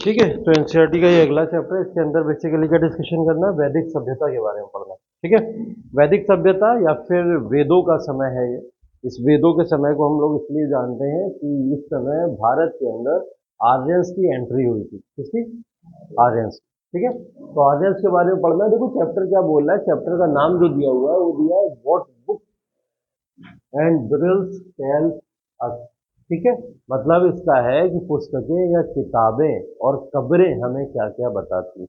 ठीक है। तो एनसीईआरटी का ये अगला चैप्टर है। इसके अंदर बेसिकली क्या डिस्कशन करना है, वैदिक सभ्यता के बारे में पढ़ना है। ठीक है। वैदिक सभ्यता या फिर वेदों का समय है ये। इस वेदों के समय को हम लोग इसलिए जानते हैं कि इस समय भारत के अंदर आर्यंस की एंट्री हुई थी। किसकी? आर्यंस। ठीक है। तो आर्यंस के बारे में पढ़ना है। देखो चैप्टर क्या बोल रहा है, चैप्टर का नाम जो दिया हुआ है वो दिया है what book and brills tell us. ठीक है। मतलब इसका है कि पुस्तकें या किताबें और कब्रें हमें क्या क्या बताती हैं।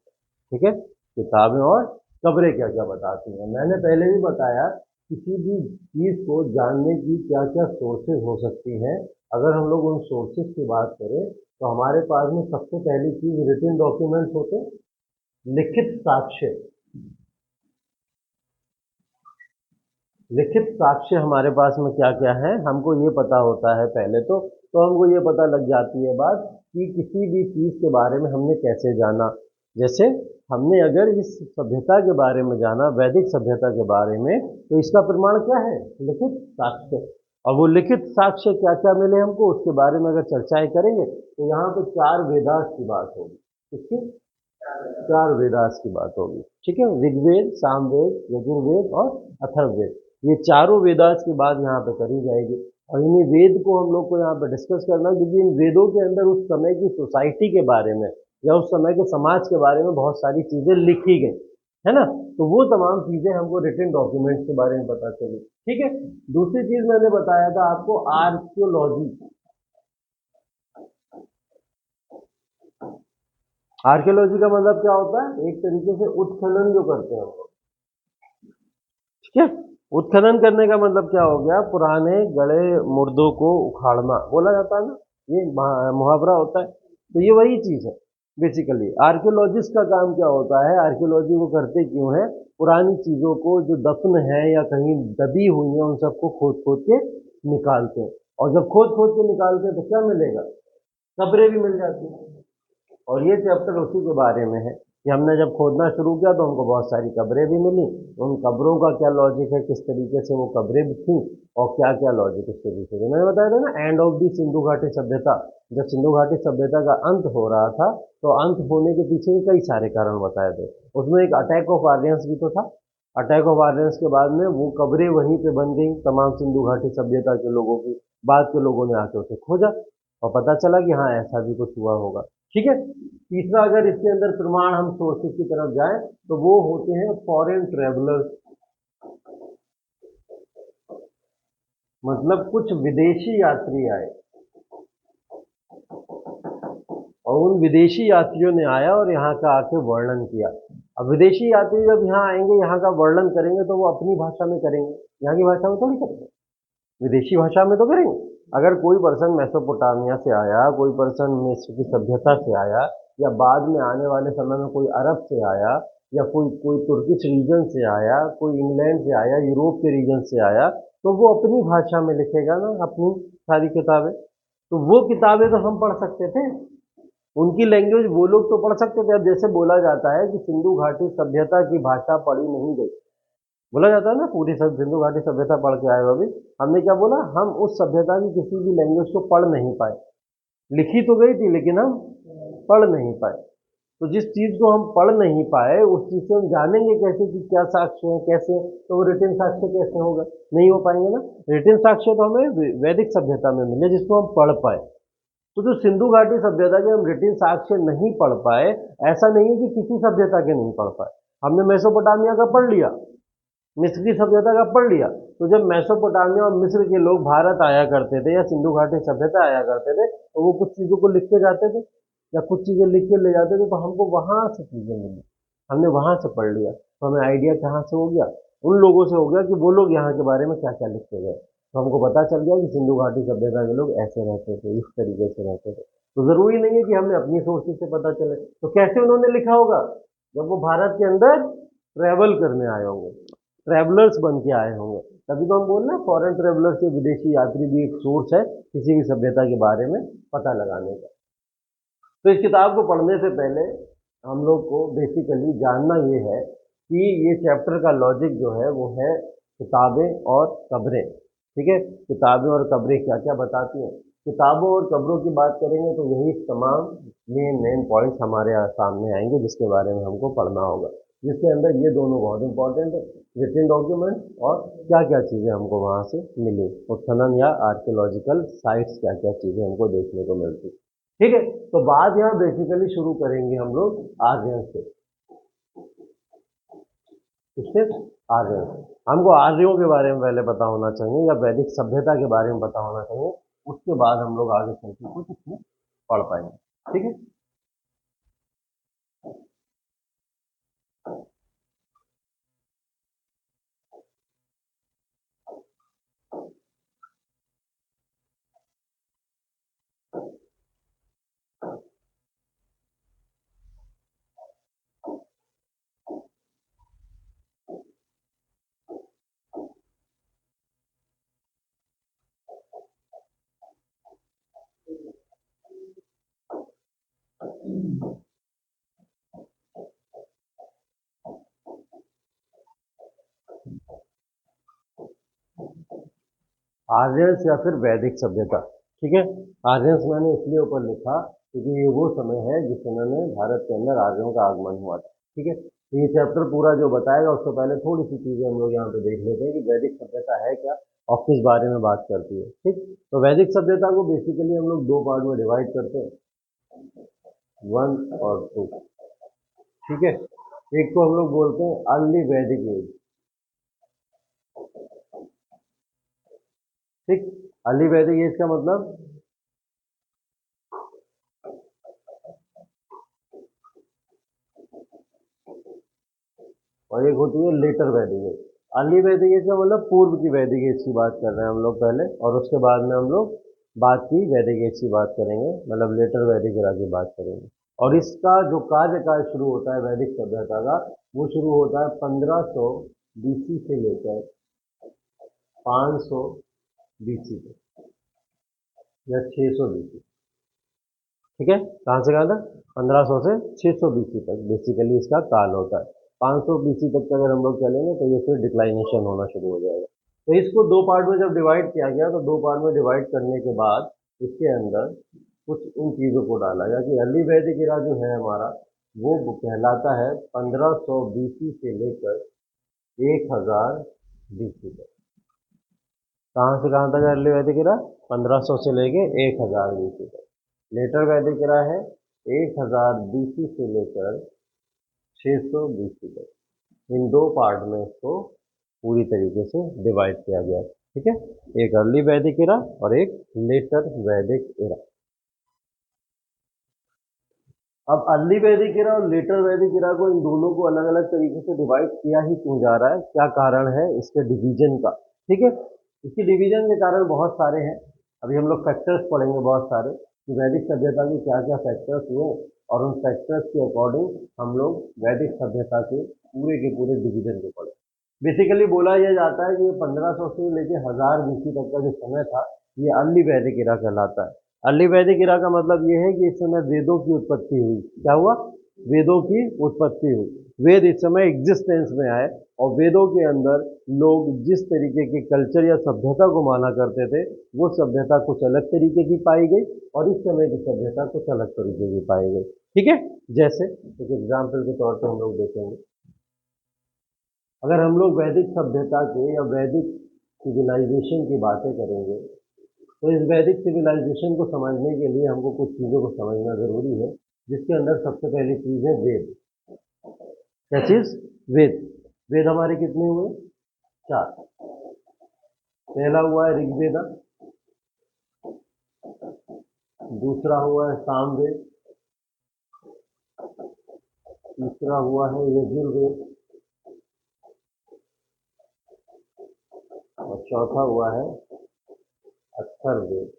ठीक है। किताबें और कब्रें क्या क्या बताती हैं। मैंने पहले भी बताया किसी भी चीज को जानने की क्या क्या सोर्सेज हो सकती हैं। अगर हम लोग उन सोर्सेज की बात करें तो हमारे पास में सबसे पहली चीज रिटन डॉक्यूमेंट्स होते हैं, लिखित साक्ष्य। लिखित साक्ष्य हमारे पास में क्या क्या है हमको ये पता होता है पहले तो हमको ये पता लग जाती है बात कि किसी भी चीज के बारे में हमने कैसे जाना। जैसे हमने अगर इस सभ्यता के बारे में जाना, वैदिक सभ्यता के बारे में, तो इसका प्रमाण क्या है? लिखित साक्ष्य। और वो लिखित साक्ष्य क्या क्या मिले हमको उसके बारे में अगर चर्चाएं करेंगे तो यहाँ पे चार वेदास की बात होगी। किसकी? चार वेदास की बात होगी। ठीक है। ऋग्वेद, सामवेद, यजुर्वेद और अथर्ववेद, ये चारों वेदास की बात यहाँ पे करी जाएगी। और इन्हीं वेद को हम लोग को यहाँ पे डिस्कस करना है, क्योंकि इन वेदों के अंदर उस समय की सोसाइटी के बारे में या उस समय के समाज के बारे में बहुत सारी चीजें लिखी गई है ना। तो वो तमाम चीजें हमको रिटन डॉक्यूमेंट्स के बारे में पता चली। ठीक है। दूसरी चीज मैंने बताया था आपको, आर्कियोलॉजी। आर्कियोलॉजी का मतलब क्या होता है? एक तरीके से उत्खनन जो करते हैं हम लोग। ठीक है। उत्खनन करने का मतलब क्या हो गया? पुराने गड़े मुर्दों को उखाड़ना बोला जाता है ना, ये मुहावरा होता है। तो ये वही चीज है बेसिकली। आर्कियोलॉजिस्ट का काम क्या होता है? आर्कियोलॉजी वो करते क्यों है? पुरानी चीजों को जो दफन है या कहीं दबी हुई है उन सबको खोद खोद के निकालते हैं। और जब खोद खोद के निकालते हैं तो क्या मिलेगा? कब्रें भी मिल जाती हैं। और ये चैप्टर उसी के बारे में है कि हमने जब खोदना शुरू किया तो हमको बहुत सारी कब्रें भी मिली। उन कब्रों का क्या लॉजिक है, किस तरीके से वो कब्रें भी थी और क्या क्या लॉजिक उसके पीछे थे। मैंने बताया था ना, एंड ऑफ दी सिंधु घाटी सभ्यता। जब सिंधु घाटी सभ्यता का अंत हो रहा था तो अंत होने के पीछे भी कई सारे कारण बताए थे। उसमें एक अटैक ऑफ आर्यंस भी तो था। अटैक ऑफ आर्यंस के बाद में वो कब्रें वहीं पे बन गई तमाम सिंधु घाटी सभ्यता के लोगों की। बाद के लोगों ने आके उसे खोजा और पता चला कि हाँ ऐसा भी कुछ हुआ होगा। ठीक है। तीसरा, अगर इसके अंदर प्रमाण हम सोर्सेज की तरफ जाएं तो वो होते हैं फॉरेन ट्रेवलर्स। मतलब कुछ विदेशी यात्री आए और उन विदेशी यात्रियों ने आया और यहाँ का आके वर्णन किया। अब विदेशी यात्री जब यहाँ आएंगे, यहाँ का वर्णन करेंगे तो वो अपनी भाषा में करेंगे, यहाँ की भाषा में थोड़ी करेंगे, विदेशी भाषा में तो करेंगे। अगर कोई पर्सन मेसोपोटामिया से आया, कोई पर्सन मिस्र की सभ्यता से आया, या बाद में आने वाले समय में कोई अरब से आया, या कोई कोई तुर्किश रीजन से आया, कोई इंग्लैंड से आया, यूरोप के रीजन से आया, तो वो अपनी भाषा में लिखेगा ना अपनी सारी किताबें। तो वो किताबें तो हम पढ़ सकते थे, उनकी लैंग्वेज वो लोग तो पढ़ सकते थे। अब जैसे बोला जाता है कि सिंधु घाटी सभ्यता की भाषा पढ़ी नहीं गई, बोला जाता है ना पूरी सब सिंधु घाटी सभ्यता पढ़ के आए हो। अभी हमने क्या बोला? हम उस सभ्यता की किसी भी लैंग्वेज को पढ़ नहीं पाए। लिखी तो गई थी लेकिन हम पढ़ नहीं पाए। तो जिस चीज को हम पढ़ नहीं पाए उस चीज से हम जानेंगे कैसे कि क्या साक्ष्य है, कैसे है? तो वो रिटन साक्ष्य कैसे होगा? नहीं हो पाएंगे ना। रिटन साक्ष्य तो हमें वैदिक सभ्यता में मिले जिसको हम पढ़ पाए। तो जो सिंधु घाटी सभ्यता के हम रिटन साक्ष्य नहीं पढ़ पाए, ऐसा नहीं है कि किसी सभ्यता के नहीं पढ़ पाए। हमने मेसोपोटामिया का पढ़ लिया, मिस्र की सभ्यता का पढ़ लिया। तो जब मेसोपोटामिया और मिस्र के लोग भारत आया करते थे या सिंधु घाटी सभ्यता आया करते थे तो वो कुछ चीजों को लिख के जाते थे या कुछ चीजें लिख के ले जाते थे, तो हमको वहां से चीजें मिली, हमने वहां से पढ़ लिया। तो हमें आइडिया कहाँ से हो गया? उन लोगों से हो गया कि वो लोग यहाँ के बारे में क्या क्या लिख के गए। तो हमको पता चल गया कि सिंधु घाटी सभ्यता के लोग ऐसे रहते थे, इस तरीके से रहते थे। तो जरूरी नहीं है कि हमें अपनी सोर्सेज से पता चले। तो कैसे उन्होंने लिखा होगा? जब वो भारत के अंदर ट्रेवल करने आए होंगे, ट्रैवलर्स बन के आए होंगे, तभी तो हम बोल रहे हैं फॉरेन ट्रैवलर्स या विदेशी यात्री भी एक सोर्स है किसी भी सभ्यता के बारे में पता लगाने का। तो इस किताब को पढ़ने से पहले हम लोग को बेसिकली जानना ये है कि ये चैप्टर का लॉजिक जो है वो है किताबें और कब्रें। ठीक है। किताबें और कब्रें क्या क्या बताती हैं। किताबों और कब्रों की बात करेंगे तो यही तमाम मेन मेन पॉइंट्स हमारे यहाँ सामने आएंगे जिसके बारे में हमको पढ़ना होगा, जिसके अंदर ये दोनों बहुत इंपॉर्टेंट है, रिटन डॉक्यूमेंट और क्या क्या चीज़ें हमको वहाँ से मिली, उत्खनन या आर्कियोलॉजिकल साइट्स क्या क्या चीज़ें हमको देखने को मिलती। ठीक है, तो बात यहाँ बेसिकली शुरू करेंगे हम लोग आर्यन से। किससे? आर्यन। हमको आर्यों के बारे में पहले पता होना चाहिए या वैदिक सभ्यता के बारे में पता होना चाहिए, उसके बाद हम लोग आगे चल के कुछ इसमें पढ़ पाएंगे। ठीक है, आर्यन्स या फिर वैदिक सभ्यता। ठीक है, आर्यन्स मैंने इसलिए ऊपर लिखा क्योंकि ये वो समय है जिस समय में भारत के अंदर आर्यों का आगमन हुआ था। ठीक है, तो ये चैप्टर पूरा जो बताएगा उससे पहले थोड़ी सी चीजें हम लोग यहाँ पे देख लेते हैं कि वैदिक सभ्यता है क्या और किस बारे में बात करती है। ठीक, तो वैदिक सभ्यता को बेसिकली हम लोग दो पार्ट में डिवाइड करते हैं, 1 और 2। ठीक है, एक को हम लोग बोलते हैं अर्ली वैदिक एज। ठीक, अर्ली वैदिक एज का मतलब, और एक होती है लेटर वैदिक एज। अर्ली वैदिक एज का मतलब पूर्व की वैदिक एज की बात कर रहे हैं हम लोग पहले, और उसके बाद में हम लोग बाद की वैदिक एज की बात करेंगे, मतलब लेटर वैदिक एरा की बात करेंगे। और इसका जो कार्यकाल शुरू होता है वैदिक सभ्यता का, वो शुरू होता है 1500 बीसी से लेकर 500 बीसी तक या 600 बीसी। ठीक है, कहाँ से कहाँ तक? 1500 से 600 बीसी तक बेसिकली इसका काल होता है। 500 बीसी तक अगर हम लोग चलेंगे तो ये फिर डिक्लाइनेशन होना शुरू हो जाएगा। तो इसको दो पार्ट में जब डिवाइड किया गया तो दो पार्ट में डिवाइड करने के बाद इसके अंदर कुछ इन चीज़ों को डाला गया कि अर्ली वैदिक एरा जो है हमारा, वो कहलाता है 1500 बीसी से लेकर 1000 बीसी तक। कहाँ से कहाँ तक अर्ली वैदिक एरा? 1500 से लेके 1000 बीसी तक। लेटर वैदिक एरा है 1000 बीसी से लेकर 600 बीसी तक। इन दो पार्ट में इसको पूरी तरीके से डिवाइड किया गया है। ठीक है, एक अर्ली वैदिक एरा और एक लेटर वैदिक एरा। अब अर्ली वैदिक एरा और लेटर वैदिक एरा को, इन दोनों को अलग अलग तरीके से डिवाइड किया ही क्यों जा रहा है, क्या कारण है इसके डिवीजन का? ठीक है, इसकी डिवीजन के कारण बहुत सारे हैं। अभी हम लोग फैक्टर्स पढ़ेंगे बहुत सारे कि वैदिक सभ्यता के क्या क्या फैक्टर्स हुए, और उन फैक्टर्स के अकॉर्डिंग हम लोग वैदिक सभ्यता के पूरे डिवीजन को पढ़ें। बेसिकली बोला यह जाता है कि 1500 से लेकर 1000 बीसी तक का जो समय था, ये अर्ली वैदिक एरा कहलाता है। अर्ली वैदिक एरा का मतलब ये है कि इस समय वेदों की उत्पत्ति हुई। क्या हुआ? वेदों की उत्पत्ति हुई। वेद इस समय एग्जिस्टेंस में आए, और वेदों के अंदर लोग जिस तरीके के कल्चर या सभ्यता को माना करते थे, वो सभ्यता कुछ अलग तरीके की पाई गई, और इस समय की सभ्यता कुछ अलग तरीके की पाई गई। ठीक है, जैसे एक एग्जाम्पल के तौर पर हम लोग देखेंगे, अगर हम लोग वैदिक सभ्यता के या वैदिक सिविलाइजेशन की बातें करेंगे, तो इस वैदिक सिविलाइजेशन को समझने के लिए हमको कुछ चीज़ों को समझना ज़रूरी है, जिसके अंदर सबसे पहली चीज़ है वेद। क्या चीज़? वेद। वेद हमारे कितने हुए? 4। पहला हुआ है ऋग्वेदा, दूसरा हुआ है सामवेद, तीसरा हुआ है यजुर्वेद, और चौथा हुआ है अथर्ववेद।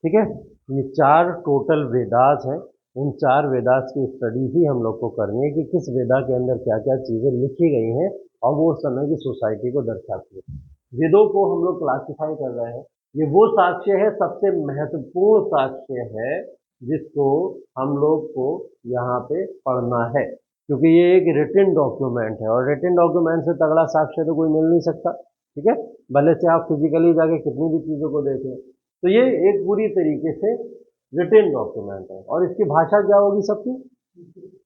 ठीक है, ये 4 टोटल वेदास हैं। इन 4 वेदास की स्टडी ही हम लोग को करनी है कि किस वेदा के अंदर क्या क्या चीज़ें लिखी गई हैं और वो उस समय की सोसाइटी को दर्शाती है। वेदों को हम लोग क्लासिफाई कर रहे हैं, ये वो साक्ष्य है, सबसे महत्वपूर्ण साक्ष्य है, जिसको हम लोग को यहाँ पे पढ़ना है, क्योंकि ये एक रिटन डॉक्यूमेंट है, और रिटन डॉक्यूमेंट से तगड़ा साक्ष्य तो कोई मिल नहीं सकता। ठीक है, भले से आप फिजिकली जाके कितनी भी चीज़ों को देख लें। तो ये एक पूरी तरीके से रिटेन डॉक्यूमेंट है और इसकी भाषा क्या होगी सबकी?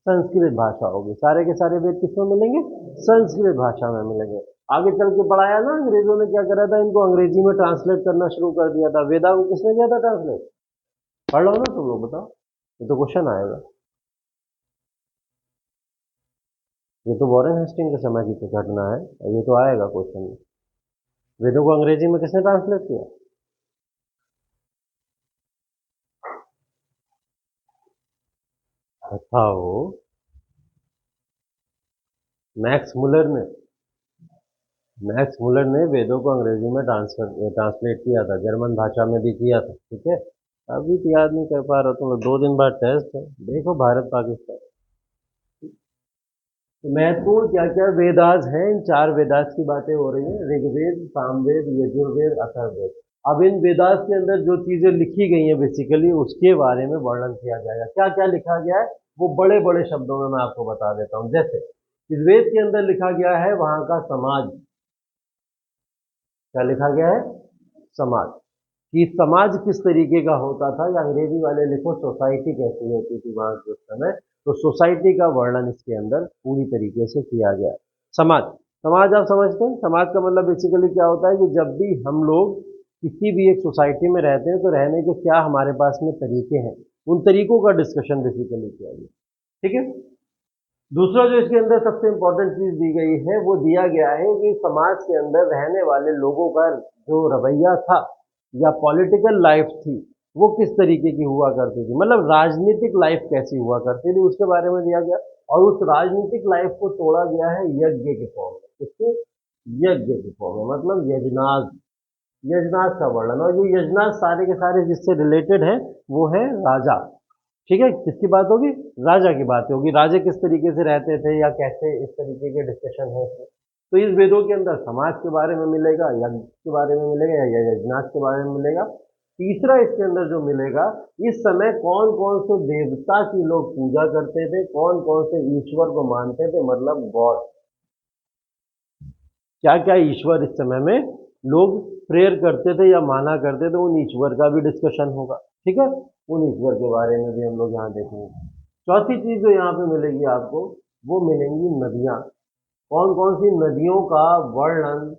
संस्कृत भाषा होगी। सारे के सारे वेद किसमें मिलेंगे? संस्कृत भाषा में मिलेंगे। आगे चल के पढ़ाया ना, अंग्रेजों ने क्या करा था, इनको अंग्रेजी में ट्रांसलेट करना शुरू कर दिया था। वेदा को किसने किया था ट्रांसलेट? पढ़ लो ना तुम लोग, बताओ, ये तो क्वेश्चन आएगा। ये तो वॉरेन हेस्टिंग के समय की घटना है और ये तो आएगा क्वेश्चन में। वेदों को अंग्रेजी में किसने ट्रांसलेट किया? बताओ। मैक्स मुलर ने। मैक्स मुलर ने वेदों को अंग्रेजी में ट्रांसलेट किया था, जर्मन भाषा में भी किया था। ठीक है, अभी तो याद नहीं कर पा रहा तुम लोग, 2 दिन बाद टेस्ट है, देखो भारत पाकिस्तान। तो महत्वपूर्ण क्या क्या वेदास हैं, इन 4 वेदास की बातें हो रही हैं, ऋग्वेद, सामवेद, यजुर्वेद, अथर्ववेद। अब इन वेदास के अंदर जो चीजें लिखी गई हैं बेसिकली उसके बारे में वर्णन किया जाएगा। क्या क्या लिखा गया है वो बड़े बड़े शब्दों में मैं आपको बता देता हूँ। जैसे इस वेद के अंदर लिखा गया है वहां का समाज। क्या लिखा गया है? समाज। कि समाज किस तरीके का होता था, या अंग्रेजी वाले लिखो सोसाइटी कैसी होती थी वहां के उस समय, तो सोसाइटी का वर्णन इसके अंदर पूरी तरीके से किया गया है। समाज। समाज आप समझते हैं, समाज का मतलब बेसिकली क्या होता है कि जब भी हम लोग किसी भी एक सोसाइटी में रहते हैं तो रहने के क्या हमारे पास में तरीके हैं, उन तरीकों का डिस्कशन बेसिकली किया गया। ठीक है। दूसरा जो इसके अंदर सबसे इंपॉर्टेंट चीज दी गई है वो दिया गया है कि समाज के अंदर रहने वाले लोगों का जो रवैया था या पॉलिटिकल लाइफ थी वो किस तरीके की हुआ करती थी, मतलब राजनीतिक लाइफ कैसी हुआ करती थी उसके बारे में दिया गया। और उस राजनीतिक लाइफ को तोड़ा गया है यज्ञ के फॉर्म में। किसके? यज्ञ के फॉर्म में, मतलब यजनाज। यजनाज का वर्णन, और ये यजनाज सारे के सारे जिससे रिलेटेड है वो है राजा। ठीक है, किसकी बात होगी? राजा की बात होगी। राजे किस तरीके से रहते थे या कैसे, इस तरीके के डिस्कशन है इसमें। तो इस वेदों के अंदर समाज के बारे में मिलेगा, यज्ञ के बारे में मिलेगा या यजनाथ के बारे में मिलेगा। तीसरा इसके अंदर जो मिलेगा, इस समय कौन कौन से देवता की लोग पूजा करते थे, कौन कौन से ईश्वर को मानते थे, मतलब गॉड। क्या क्या ईश्वर इस समय में लोग प्रेयर करते थे या माना करते थे, उन ईश्वर का भी डिस्कशन होगा। ठीक है, उन ईश्वर के बारे में भी हम लोग यहाँ देखेंगे। चौथी चीज जो यहाँ पे मिलेगी आपको वो मिलेंगी नदियाँ। कौन कौन सी नदियों का वर्णन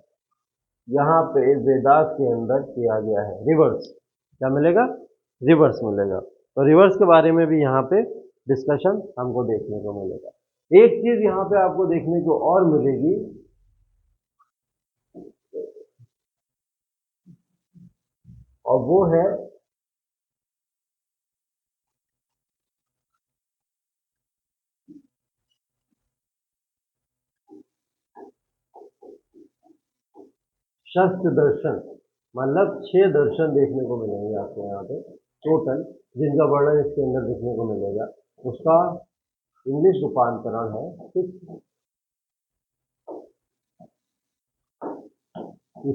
यहाँ पे वेदास के अंदर किया गया है? रिवर्स। क्या मिलेगा? रिवर्स मिलेगा। तो रिवर्स के बारे में भी यहाँ पे डिस्कशन हमको देखने को मिलेगा। एक चीज यहाँ पे आपको देखने को और मिलेगी, और वो है शस्त्र दर्शन। मतलब 6 दर्शन देखने को मिलेंगे आपको यहाँ पे टोटल, जिनका वर्णन इसके अंदर देखने को मिलेगा। उसका इंग्लिश रूपांतरण है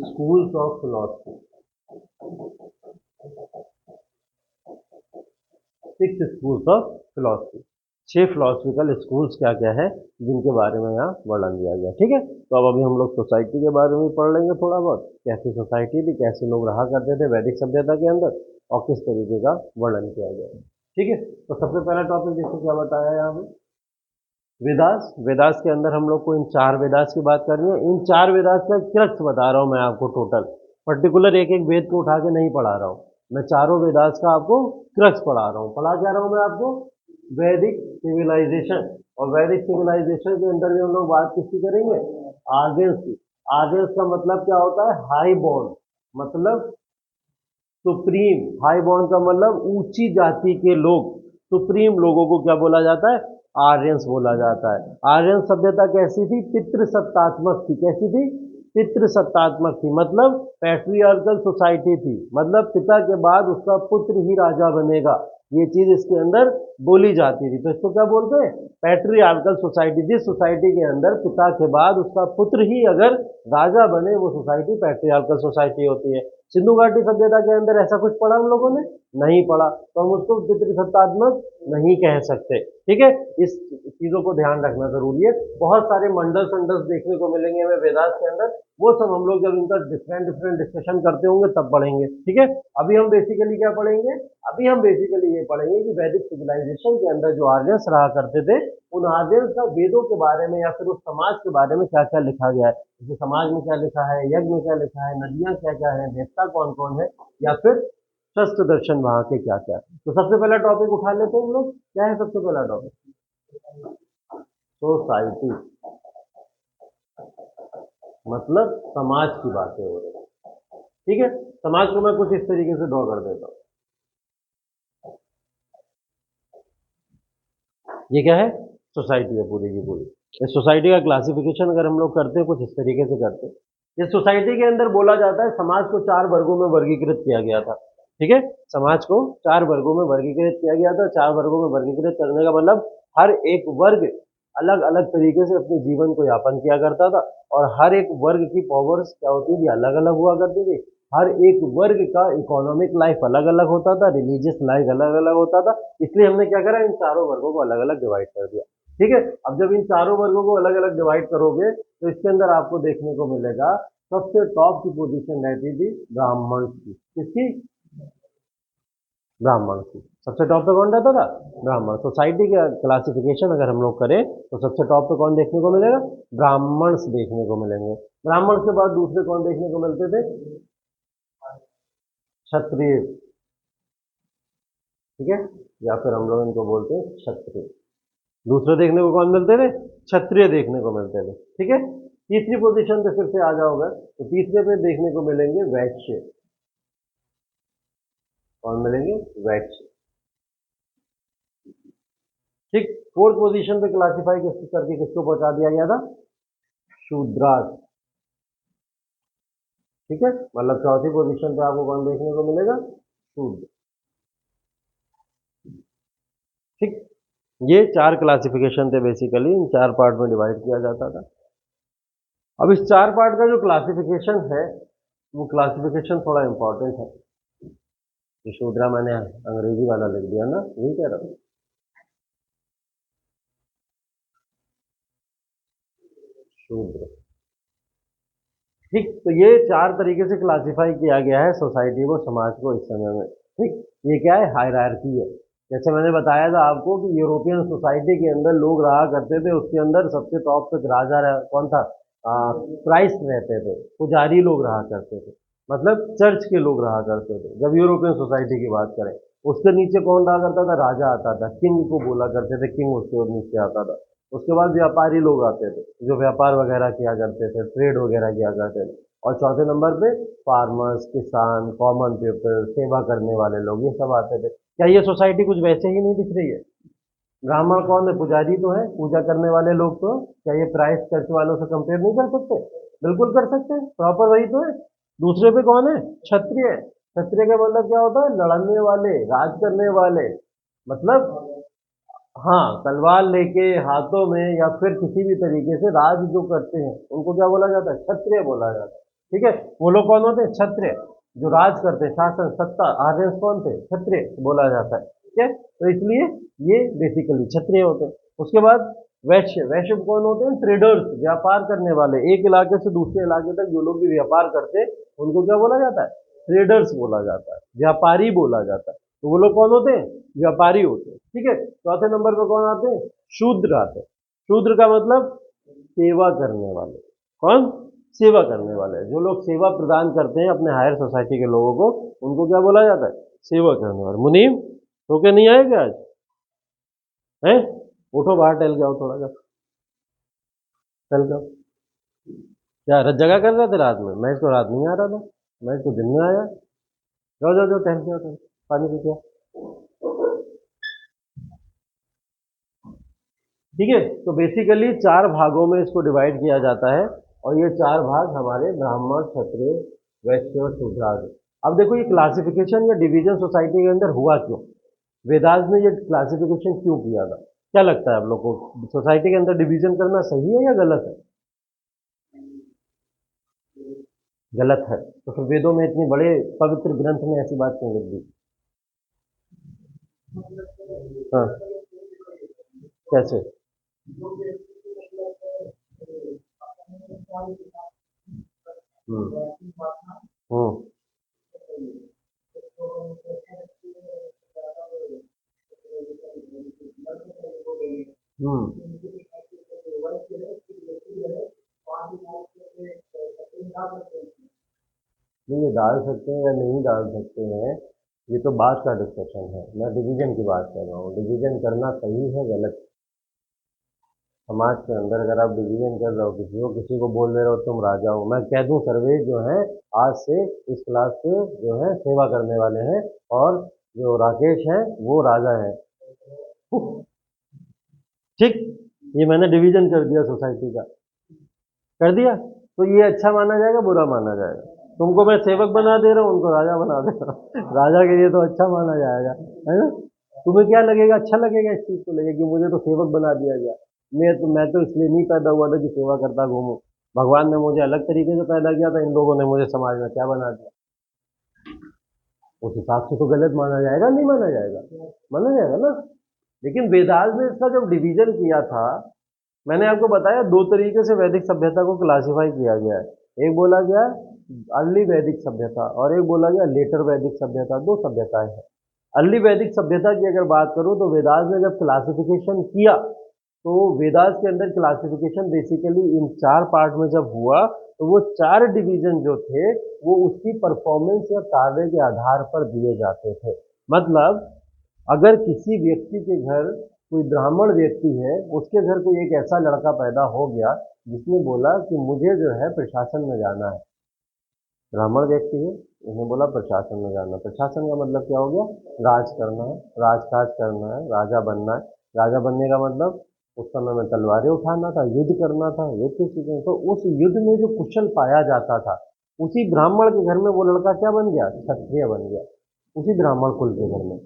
schools of philosophy. 6 schools of philosophy. 6 philosophical schools क्या क्या है जिनके बारे में यहाँ वर्णन दिया गया। ठीक है, तो अब अभी हम लोग सोसाइटी के बारे में पढ़ लेंगे थोड़ा बहुत, कैसी सोसाइटी थी, कैसे लोग रहा करते थे वैदिक सभ्यता के अंदर, और किस तरीके का वर्णन किया गया है। ठीक है, तो सबसे पहला टॉपिक देखो क्या बताया है यहाँ पे, वेदास। वेदास के अंदर हम लोग को इन 4 वेदास की बात करनी है। इन 4 वेदास का क्रक्स बता रहा हूँ मैं आपको टोटल, पर्टिकुलर एक एक वेद को उठा के नहीं पढ़ा रहा हूँ मैं, चारों वेदास का आपको क्रक्स पढ़ा रहा हूँ। पढ़ा क्या रहा हूँ मैं आपको? वैदिक सिविलाइजेशन। और वैदिक सिविलाइजेशन के अंदर भी हम लोग बात किसकी करेंगे? आर्यंस की। आर्यंस का मतलब क्या होता है? हाई बॉर्न, मतलब सुप्रीम। हाई बॉर्न का मतलब ऊंची जाति के लोग, सुप्रीम लोगों को क्या बोला जाता है? आर्यंस बोला जाता है। आर्यन सभ्यता कैसी थी? पितृसत्तात्मक थी। कैसी थी? पितृसत्तात्मक थी, मतलब पैट्रियार्कल सोसाइटी थी, मतलब पिता के बाद उसका पुत्र ही राजा बनेगा, ये चीज इसके अंदर बोली जाती थी। तो इसको क्या बोलते हैं? Patriarchal society. जिस सोसाइटी के अंदर पिता के बाद उसका पुत्र ही अगर राजा बने वो सोसाइटी पैट्रियार्कल सोसाइटी होती है। सिंधु घाटी सभ्यता के अंदर ऐसा कुछ पढ़ा हम लोगों ने? नहीं पढ़ा, तो हम उसको पितृसत्तात्मक नहीं कह सकते। ठीक है, इस चीजों को ध्यान रखना जरूरी है। बहुत सारे मंडल संडल्स देखने को मिलेंगे हमें वेदास के अंदर, वो सब हम लोग जब इनका डिफरेंट डिफरेंट डिस्कशन करते होंगे तब पढ़ेंगे, ठीक है। अभी हम बेसिकली क्या पढ़ेंगे, अभी हम बेसिकली ये पढ़ेंगे कि वैदिक सिविलाइजेशन के अंदर जो आर्यंस रहा करते थे, उन आर्यंस का वेदों के बारे में या फिर उस समाज के बारे में क्या क्या लिखा गया है। जैसे समाज में क्या लिखा है, यज्ञ में क्या लिखा है, नदियां क्या क्या है, देवता कौन कौन है, या फिर शस्त्र दर्शन वहां के क्या क्या है। तो सबसे पहला टॉपिक उठा लेते हैं हम लोग, क्या है सबसे पहला टॉपिक, सोसाइटी, मतलब समाज की बातें हो रही है, ठीक है। समाज को मैं कुछ इस तरीके से ड्रॉ कर देता हूँ। ये क्या है, सोसाइटी है पूरी की पूरी। इस सोसाइटी का क्लासिफिकेशन अगर हम लोग करते हैं कुछ इस तरीके से करते हैं। इस सोसाइटी के अंदर बोला जाता है समाज को 4 वर्गों में वर्गीकृत किया गया था, ठीक है। समाज को 4 वर्गों में वर्गीकृत किया गया था। 4 वर्गों में वर्गीकृत करने का मतलब हर एक वर्ग अलग अलग तरीके से अपने जीवन को यापन किया करता था, और हर एक वर्ग की पावर्स क्या होती थी, अलग अलग हुआ करती थी। हर एक वर्ग का इकोनॉमिक लाइफ अलग अलग होता था, रिलीजियस लाइफ अलग अलग होता था। इसलिए हमने क्या करा, इन चारों वर्गों को अलग अलग डिवाइड कर दिया, ठीक है। अब जब इन चारों वर्गों को अलग अलग डिवाइड करोगे तो इसके अंदर आपको देखने को मिलेगा सबसे टॉप की पोजीशन रहती थी ब्राह्मण की। किसकी, ब्राह्मण की। सबसे टॉप पे कौन रहता था, ब्राह्मण। सोसाइटी का क्लासिफिकेशन अगर हम लोग करें तो सबसे टॉप पे कौन देखने को मिलेगा, ब्राह्मण्स देखने को मिलेंगे। ब्राह्मण के बाद दूसरे कौन देखने को मिलते थे, क्षत्रिय, ठीक है, या फिर हम लोग इनको बोलते हैं क्षत्रिय। दूसरे देखने को कौन मिलते थे, क्षत्रिय देखने को मिलते थे, ठीक है। तीसरी पोजीशन पे फिर से आ जाओगे तो तीसरे पे देखने को मिलेंगे वैश्य। कौन मिलेंगे, वैश्य, ठीक। फोर्थ पोजीशन पे क्लासिफाई करके किसको पहुंचा दिया गया था, शूद्रास, ठीक है। मतलब चौथी पोजीशन पे आपको कौन देखने को मिलेगा, शूद्र, ठीक। ये 4 क्लासिफिकेशन थे, बेसिकली इन 4 पार्ट में डिवाइड किया जाता था। अब इस 4 पार्ट का जो क्लासिफिकेशन है वो क्लासिफिकेशन थोड़ा इंपॉर्टेंट है। ये शूद्रा मैंने अंग्रेजी वाला लिख दिया ना, यही कह रहा हूँ, शूद्र, ठीक। तो ये 4 तरीके से क्लासिफाई किया गया है सोसाइटी को, समाज को इस समय में, ठीक। ये क्या है, हायरार्की है। जैसे मैंने बताया था आपको कि यूरोपियन सोसाइटी के अंदर लोग रहा करते थे, उसके अंदर सबसे टॉप पे राजा कौन था, प्राइस्ट रहते थे, पुजारी लोग रहा करते थे, मतलब चर्च के लोग रहा करते थे जब यूरोपियन सोसाइटी की बात करें। उसके नीचे कौन रहा करता था, राजा आता था, किंग को बोला करते थे, किंग उसके नीचे आता था। उसके बाद व्यापारी लोग आते थे जो व्यापार वगैरह किया करते थे, ट्रेड वगैरह किया करते थे। और चौथे नंबर पे फार्मर्स, किसान, कॉमन पीपल, सेवा करने वाले लोग, ये सब आते थे। क्या ये सोसाइटी कुछ वैसे ही नहीं दिख रही है, ब्राह्मण कौन है, पुजारी तो है, पूजा करने वाले लोग तो, क्या ये प्राइस चर्च वालों से कंपेयर नहीं कर सकते, बिल्कुल कर सकते हैं, प्रॉपर वही तो है। दूसरे पे कौन है, क्षत्रिय। क्षत्रिय का मतलब क्या होता है, लड़ने वाले, राज करने वाले, मतलब हाँ, तलवार लेके हाथों में या फिर किसी भी तरीके से राज जो करते हैं उनको क्या बोला जाता है, क्षत्रिय बोला जाता है, ठीक है। वो लोग कौन होते हैं, क्षत्रिय, जो राज करते हैं, शासन सत्ता, आर्यंस कौन थे, क्षत्रिय बोला जाता है, ठीक है। तो इसलिए ये बेसिकली क्षत्रिय होते हैं। उसके बाद वैश्य, वैश्य कौन होते हैं, ट्रेडर्स, व्यापार करने वाले, एक इलाके से दूसरे इलाके तक जो लोग भी व्यापार करते हैं उनको क्या बोला जाता है, ट्रेडर्स बोला जाता है, व्यापारी बोला जाता है। तो वो लोग कौन होते हैं, व्यापारी होते हैं, ठीक है। चौथे नंबर पे कौन आते हैं, शूद्र आते हैं। शूद्र का मतलब सेवा करने वाले, कौन, सेवा करने वाले, जो लोग सेवा प्रदान करते हैं अपने हायर सोसाइटी के लोगों को, उनको क्या बोला जाता है, सेवा करने वाले। मुनीम तो क्या नहीं आएगा आज, हैं, उठो बाहर टहल के आओ थोड़ा सा, टहल के आओ। क्या जगह कर रहे थे रात में, मैं इसको रात नहीं आ रहा था, मैं इसको दिन में आया। जाओ जाओ जाओ, टहल के आओ, पानी पी के आओ। ठीक है। तो बेसिकली 4 भागों में इसको डिवाइड किया जाता है, और ये 4 भाग हमारे ब्राह्मण, क्षत्रिय, वैश्य और शूद्राज। अब देखो ये क्लासिफिकेशन या डिवीजन सोसाइटी के अंदर हुआ क्यों, वेदास ने ये क्लासिफिकेशन क्यों किया था, क्या लगता है आप लोग को, सोसाइटी के अंदर डिवीजन करना सही है या गलत है, गलत है। तो फिर वेदों में इतने बड़े पवित्र ग्रंथ में ऐसी बात क्यों लिख दी, हाँ, कैसे, नहीं, ये डाल सकते हैं या नहीं डाल सकते हैं, ये तो बात का डिस्कशन है। मैं डिवीजन की बात कर रहा हूँ, डिवीजन करना सही है गलत। समाज के अंदर अगर आप डिवीजन कर रहे हो, किसी को बोल दे रहे हो तुम राजा हो, मैं कह दूं सर्वेश जो है आज से इस क्लास से जो है सेवा करने वाले हैं, और जो राकेश है वो राजा है, ठीक। ये मैंने डिवीजन कर दिया सोसाइटी का, कर दिया, तो ये अच्छा माना जाएगा बुरा माना जाएगा? तुमको मैं सेवक बना दे रहा हूँ, उनको राजा बना दे रहा हूँ, राजा के लिए तो अच्छा माना जाएगा, है ना? तुम्हें क्या लगेगा, अच्छा लगेगा इस चीज को लेकर कि मुझे तो सेवक बना दिया गया? मैं तो इसलिए नहीं पैदा हुआ था कि सेवा करता घूमूं। भगवान ने मुझे अलग तरीके से पैदा किया था, इन लोगों ने मुझे समाज में क्या बना दिया? उस हिसाब से तो गलत माना जाएगा, नहीं माना जाएगा? माना जाएगा ना। लेकिन वेदांत ने इसका जब डिवीजन किया था, मैंने आपको बताया दो तरीके से वैदिक सभ्यता को क्लासिफाई किया गया है। एक बोला गया अर्ली वैदिक सभ्यता और एक बोला गया लेटर वैदिक सभ्यता, दो सभ्यताएं हैं। अर्ली वैदिक सभ्यता की अगर बात करूं तो वेदास ने जब क्लासिफिकेशन किया, तो वेदास के अंदर क्लासिफिकेशन बेसिकली इन चार पार्ट में जब हुआ, तो वो चार डिवीजन जो थे वो उसकी परफॉर्मेंस या कार्य के आधार पर दिए जाते थे। मतलब अगर किसी व्यक्ति के घर, कोई ब्राह्मण व्यक्ति है, उसके घर कोई एक ऐसा लड़का पैदा हो गया जिसने बोला कि मुझे जो है प्रशासन में जाना है, ब्राह्मण व्यक्ति है, उसने बोला प्रशासन में जाना। प्रशासन का मतलब क्या हो गया? राज करना है, राजकाज करना है, राजा बनना है। राजा बनने का मतलब उस समय में तलवारें उठाना था, युद्ध करना था, युद्ध की चीजें। तो उस युद्ध में जो कुशल पाया जाता था, उसी ब्राह्मण के घर में वो लड़का क्या बन गया? क्षत्रिय बन गया, उसी ब्राह्मण कुल के घर में,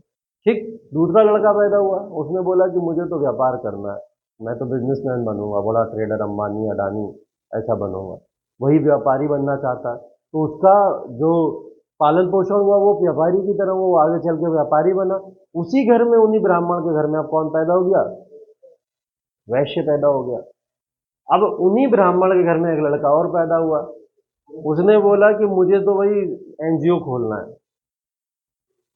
ठीक। दूसरा लड़का पैदा हुआ, उसने बोला कि मुझे तो व्यापार करना है, मैं तो बिजनेसमैन बनूंगा, बड़ा ट्रेडर, अंबानी अडानी ऐसा बनूंगा। वही व्यापारी बनना चाहता है, तो उसका जो पालन पोषण हुआ वो व्यापारी की तरह, वो आगे चल के व्यापारी बना। उसी घर में, उन्हीं ब्राह्मण के घर में अब कौन पैदा हो गया? वैश्य पैदा हो गया। अब उन्हीं ब्राह्मण के घर में एक लड़का और पैदा हुआ, उसने बोला कि मुझे तो वही एनजीओ खोलना है,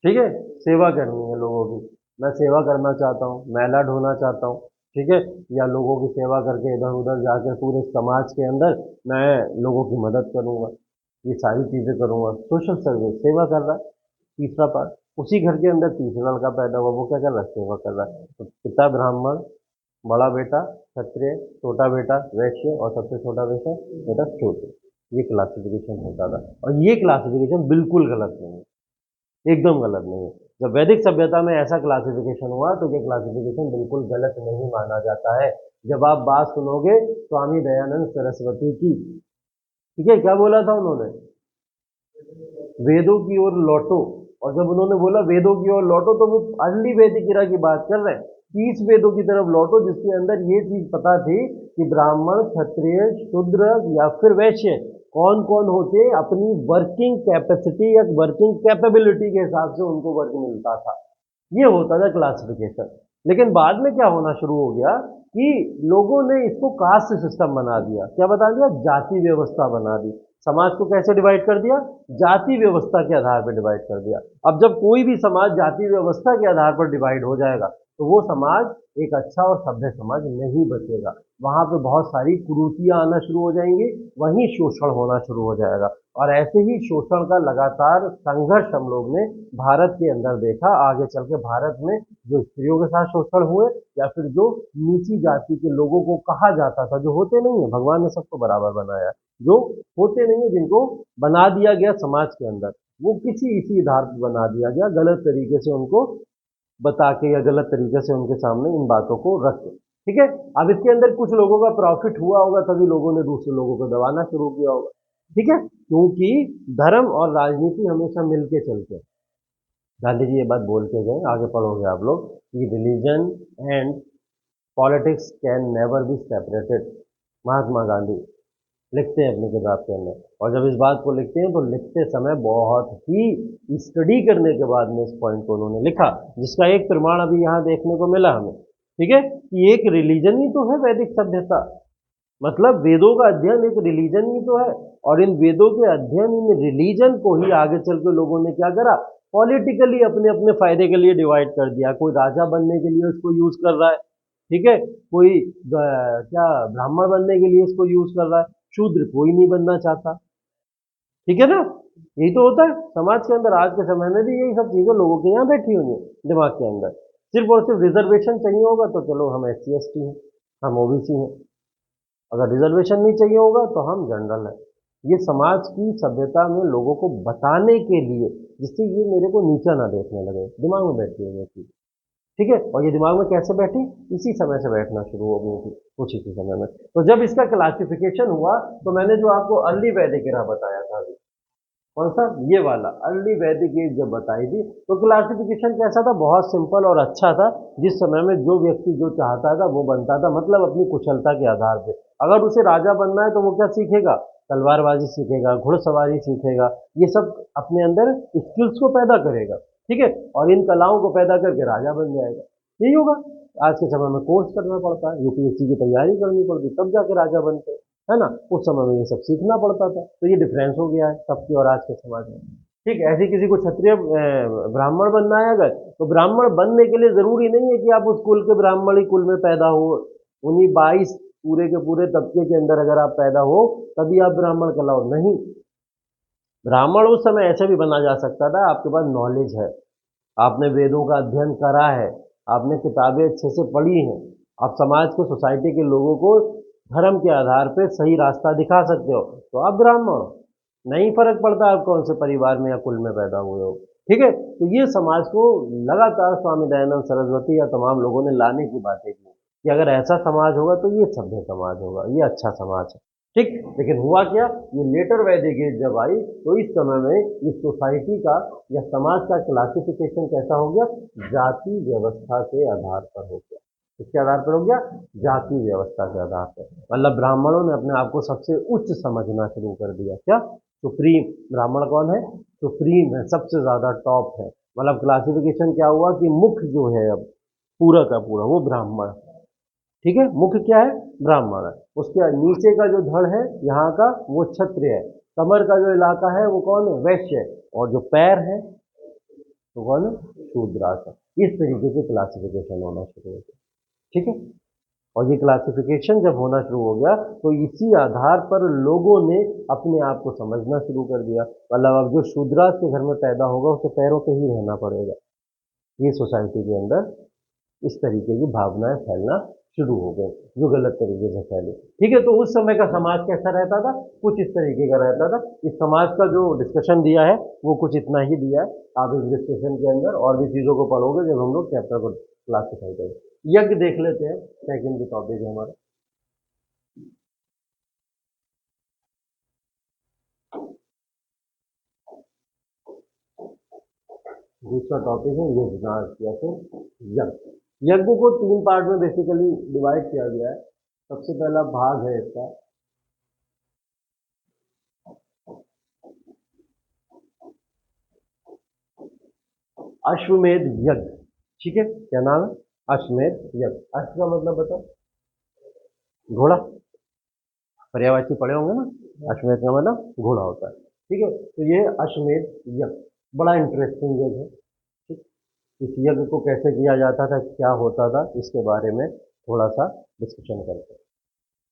ठीक है, सेवा करनी है लोगों की, मैं सेवा करना चाहता हूँ, मैला ढोना चाहता हूँ, ठीक है, या लोगों की सेवा करके इधर उधर जाकर पूरे समाज के अंदर मैं लोगों की मदद करूंगा, ये सारी चीजें करूंगा, सोशल सर्विस, सेवा कर रहा है। तीसरा पार्ट, उसी घर के अंदर तीसरा लड़का पैदा हुआ, वो क्या कर रहा है? सेवा कर रहा है। तो पिता ब्राह्मण, बड़ा बेटा क्षत्रिय, छोटा बेटा वैश्य और सबसे छोटा बेटा शूद्र। ये क्लासिफिकेशन होता था, और ये क्लासिफिकेशन बिल्कुल गलत नहीं है, एकदम गलत नहीं है। जब वैदिक सभ्यता में ऐसा क्लासिफिकेशन हुआ तो ये क्लासिफिकेशन बिल्कुल गलत नहीं माना जाता है। जब आप बात सुनोगे स्वामी दयानंद सरस्वती की, ठीक है, क्या बोला था उन्होंने? वेदों की ओर लौटो। और जब उन्होंने बोला वेदों की ओर लौटो, तो वो अर्ली वैदिक इरा की बात कर रहे हैं। 30 वेदों की तरफ लौटो जिसके अंदर ये चीज पता थी कि ब्राह्मण, क्षत्रिय, शूद्र या फिर वैश्य कौन कौन होते, अपनी वर्किंग कैपेसिटी या वर्किंग कैपेबिलिटी के हिसाब से उनको वर्क मिलता था। ये होता था क्लासिफिकेशन। लेकिन बाद में क्या होना शुरू हो गया कि लोगों ने इसको कास्ट सिस्टम बना दिया। क्या बता दिया? जाति व्यवस्था बना दी। समाज को कैसे डिवाइड कर दिया? जाति व्यवस्था के आधार पर डिवाइड कर दिया। अब जब कोई भी समाज जाति व्यवस्था के आधार पर डिवाइड हो जाएगा, तो वो समाज एक अच्छा और सभ्य समाज नहीं बचेगा। वहां पे बहुत सारी कुरीतियां आना शुरू हो जाएंगी, वहीं शोषण होना शुरू हो जाएगा। और ऐसे ही शोषण का लगातार संघर्ष हम लोग ने भारत के अंदर देखा। आगे चल के भारत में जो स्त्रियों के साथ शोषण हुए, या फिर जो नीची जाति के लोगों को कहा जाता था, जो होते नहीं है, भगवान ने सबको बराबर बनाया है, जो होते नहीं है, जिनको बना दिया गया समाज के अंदर, वो किसी इसी आधार पर बना दिया गया, गलत तरीके से उनको बता के या गलत तरीके से उनके सामने इन बातों को रख के, ठीक है। अब इसके अंदर कुछ लोगों का प्रॉफिट हुआ होगा, तभी लोगों ने दूसरे लोगों को दबाना शुरू किया होगा, ठीक है, क्योंकि धर्म और राजनीति हमेशा मिलके चलते हैं। गांधी जी ये बात बोल के गए, आगे पढ़ोगे आप लोग, कि religion and politics can never be separated. Mahatma Gandhi लिखते हैं अपनी किताब के अंदर, और जब इस बात को लिखते हैं तो लिखते समय बहुत ही स्टडी करने के बाद में इस पॉइंट को उन्होंने लिखा, जिसका एक प्रमाण अभी यहाँ देखने को मिला हमें, ठीक है, कि एक रिलीजन ही तो है वैदिक सभ्यता। मतलब वेदों का अध्ययन एक रिलीजन ही तो है, और इन वेदों के अध्ययन, इन रिलीजन को ही आगे चल के लोगों ने क्या करा? पॉलिटिकली अपने अपने फायदे के लिए डिवाइड कर दिया। कोई राजा बनने के लिए उसको यूज कर रहा है, ठीक है, कोई क्या ब्राह्मण बनने के लिए इसको यूज कर रहा है, शूद्र कोई नहीं बनना चाहता। ठीक है ना? यही तो होता है समाज के अंदर। आज के समय में भी यही सब चीजें लोगों के यहाँ बैठी हुई हैं दिमाग के अंदर। सिर्फ और सिर्फ रिजर्वेशन चाहिए होगा तो चलो हम SC ST हैं, हम OBC हैं। अगर रिजर्वेशन नहीं चाहिए होगा तो हम जनरल हैं। ये समाज की सभ्यता में लोगों को बताने के लिए, जिससे ये मेरे को नीचा ना देखने लगे, दिमाग में बैठी हुई है चीज। ठीक है, और ये दिमाग में कैसे बैठी? इसी समय से बैठना शुरू हो गई थी, कुछ इसी समय में। तो जब इसका क्लासिफिकेशन हुआ तो मैंने जो आपको अर्ली वैदिक एरा बताया था अभी, कौन सा? ये वाला अर्ली वैदिक एज जब बताई थी, तो क्लासिफिकेशन कैसा था? बहुत सिंपल और अच्छा था। जिस समय में जो व्यक्ति जो चाहता था वो बनता था, मतलब अपनी कुशलता के आधार पे। अगर उसे राजा बनना है तो वो क्या सीखेगा? तलवारबाजी सीखेगा, घुड़सवारी सीखेगा, ये सब अपने अंदर स्किल्स को पैदा करेगा। ठीक है, और इन कलाओं को पैदा करके राजा बन जाएगा। यही होगा। आज के समय में कोर्स करना पड़ता है, UPSC की तैयारी करनी पड़ती, तब जाके राजा बनते हैं, है ना? उस समय में ये सब सीखना पड़ता था। तो ये डिफरेंस हो गया है तब की और आज के समाज में। ठीक है, ऐसे किसी को क्षत्रिय ब्राह्मण बनना है अगर, तो ब्राह्मण बनने के लिए जरूरी नहीं है कि आप उस कुल के ब्राह्मण ही कुल में पैदा हो। उन्हीं 22 पूरे के पूरे तबके के अंदर अगर आप पैदा हो तभी आप ब्राह्मण कहलाओ, नहीं। ब्राह्मण उस समय ऐसे भी बना जा सकता था, आपके पास नॉलेज है, आपने वेदों का अध्ययन करा है, आपने किताबें अच्छे से पढ़ी हैं, आप समाज के सोसाइटी के लोगों को धर्म के आधार पे सही रास्ता दिखा सकते हो, तो आप ब्राह्मण हो। नहीं फर्क पड़ता आप कौन से परिवार में या कुल में पैदा हुए हो। ठीक है, तो ये समाज को लगातार स्वामी दयानंद सरस्वती या तमाम लोगों ने लाने की बातें की कि अगर ऐसा समाज होगा तो ये सभ्य समाज होगा, ये अच्छा समाज है। ठीक, लेकिन हुआ क्या? ये लेटर वैदिक एज जब आई तो इस समय में इस सोसाइटी का या समाज का क्लासिफिकेशन कैसा हो गया? जाति व्यवस्था के आधार पर हो गया। किसके आधार पर हो गया? जाति व्यवस्था के आधार पर। मतलब ब्राह्मणों ने अपने आप को सबसे उच्च समझना शुरू कर दिया। क्या? सुप्रीम। ब्राह्मण कौन है? सुप्रीम है, सबसे ज्यादा टॉप है। मतलब क्लासिफिकेशन क्या हुआ कि मुख्य जो है अब पूरा का पूरा वो ब्राह्मण। ठीक है, मुख्य क्या है? ब्राह्मण है। उसके नीचे का जो धड़ है यहाँ का वो क्षत्रिय है। कमर का जो इलाका है वो कौन है? वैश्य है। और जो पैर है तो कौन है? शूद्रास है। इस तरीके से क्लासिफिकेशन होना शुरू हो गया। ठीक है, और ये क्लासिफिकेशन जब होना शुरू हो गया तो इसी आधार पर लोगों ने अपने आप को समझना शुरू कर दिया। मतलब अब जो शूद्रास के घर में पैदा होगा उसे पैरों पे ही रहना पड़ेगा। ये सोसाइटी के अंदर इस तरीके की भावनाएं फैलना शुरू हो गई, जो गलत तरीके से फैली। ठीक है, तो उस समय का समाज कैसा रहता था? कुछ इस तरीके का रहता था। इस समाज का जो डिस्कशन दिया है वो कुछ इतना ही दिया है। आप इस डिस्कशन के अंदर और भी चीजों को पढ़ोगे जब हम लोग चैप्टर को क्लासिफाई करेंगे। यज्ञ देख लेते हैं, सेकंड टॉपिक है हमारा। दूसरा टॉपिक है यज्ञनाथ या फिर यज्ञ। यज्ञ को 3 पार्ट में बेसिकली डिवाइड किया गया है। सबसे पहला भाग है इसका अश्वमेध यज्ञ। ठीक है, क्या नाम है? अश्वमेध यज्ञ। अश्व का मतलब बताओ? घोड़ा। पर्यायवाची पढ़े होंगे ना? अश्वमेध का मतलब घोड़ा होता है। ठीक है, तो ये अश्वमेध यज्ञ बड़ा इंटरेस्टिंग यज्ञ है। ठीक, इस यज्ञ को कैसे किया जाता था, क्या होता था, इसके बारे में थोड़ा सा डिस्कशन करते हैं।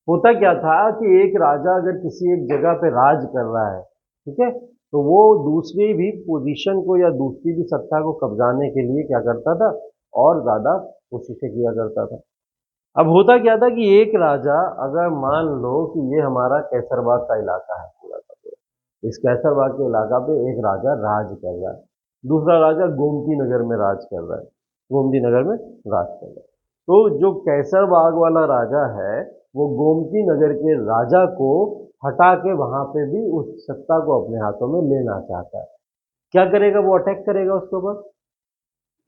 होता क्या था कि एक राजा अगर किसी एक जगह पे राज कर रहा है, ठीक है, तो वो दूसरी भी पोजीशन को या दूसरी भी सत्ता को कब्जाने के लिए क्या करता था? और ज्यादा कोशिशें किया करता था। अब होता क्या था कि एक राजा, अगर मान लो कि ये हमारा कैसरबाग का इलाका है पूरा का पूरा, इस कैसरबाग के इलाका पे एक राजा राज कर रहा है, दूसरा राजा गोमती नगर में राज कर रहा है, गोमती नगर में राज कर रहा है। तो जो कैसरबाग वाला राजा है वो गोमती नगर के राजा को हटा के वहां पे भी उस सत्ता को अपने हाथों में लेना चाहता है। क्या करेगा? वो अटैक करेगा उसके ऊपर।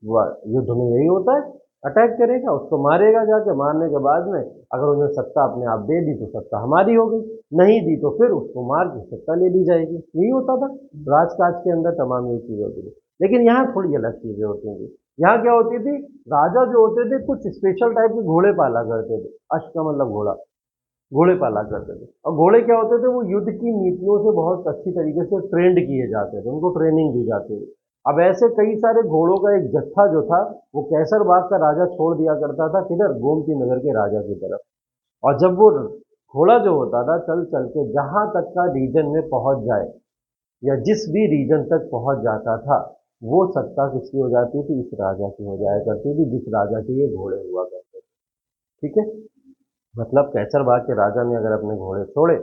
युद्ध में यही होता है, अटैक करेगा, उसको मारेगा, जाके मारने के बाद में अगर उन्हें सत्ता अपने आप दे दी तो सत्ता हमारी हो गई, नहीं दी तो फिर उसको मार के सत्ता ले ली जाएगी। यही होता था राजकाज के अंदर, तमाम ये चीजें होती थी। लेकिन यहाँ थोड़ी अलग चीजें होती थी। यहाँ क्या होती थी? राजा जो होते थे कुछ स्पेशल टाइप के घोड़े पाला करते थे। अश्व का मतलब घोड़ा, घोड़े पाला करते थे। और घोड़े क्या होते थे? वो युद्ध की नीतियों से बहुत अच्छी तरीके से ट्रेंड किए जाते थे, उनको ट्रेनिंग दी जाती थी। अब ऐसे कई सारे घोड़ों का एक जत्था जो था वो कैसरबाग का राजा छोड़ दिया करता था, किधर? गोमती नगर के राजा की तरफ। और जब वो घोड़ा जो होता था चल चल के जहां तक का रीजन में पहुंच जाए, या जिस भी रीजन तक पहुंच जाता था, वो सत्ता किसकी हो जाती थी? इस राजा की हो जाया करती थी, जिस राजा के ये घोड़े हुआ करते थे। ठीक है, मतलब कैसर बाग के राजा ने अगर अपने घोड़े छोड़े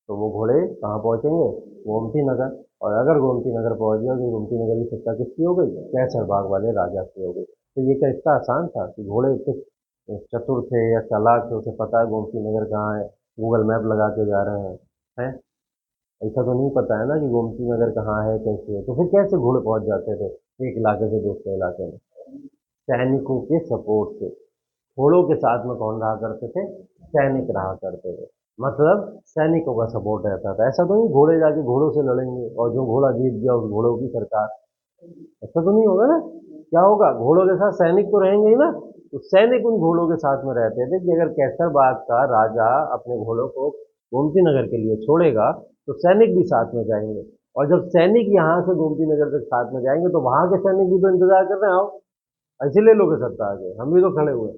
तो वो घोड़े कहाँ पहुंचेंगे? गोमती नगर। और अगर गोमती नगर पहुंच गया तो गोमती नगर की सत्ता किसकी हो गई? कैसर बाग वाले राजा की हो गई। तो ये क्या इतना आसान था कि घोड़े इतने चतुर थे या चालाक थे, उसे पता है गोमती नगर कहाँ है, गूगल मैप लगा के जा रहे हैं? ऐसा तो नहीं पता है ना कि गोमती नगर कहाँ है, कैसे है, तो फिर कैसे घोड़े पहुंच जाते थे एक इलाके से दूसरे इलाके में? सैनिकों के सपोर्ट से। घोड़ों के साथ में कौन रहा करते थे? सैनिक रहा करते थे। मतलब सैनिकों का सपोर्ट रहता था। ऐसा तो नहीं घोड़े जाके घोड़ों से लड़ेंगे और जो घोड़ा जीत गया उस घोड़ों की सरकार, ऐसा तो नहीं होगा ना। क्या होगा? घोड़ों के साथ सैनिक तो रहेंगे ही ना। तो सैनिक उन घोड़ों के साथ में रहते थे कि अगर कैसर बाग का राजा अपने घोड़ों को गोमती नगर के लिए छोड़ेगा तो सैनिक भी साथ में जाएंगे। और जब सैनिक यहाँ से गोमती नगर तक साथ में जाएंगे तो वहां के सैनिक भी तो इंतजार कर रहे हैं, आओ ऐसे ले लो के सत्ता आ गए, हम भी तो खड़े हुए हैं।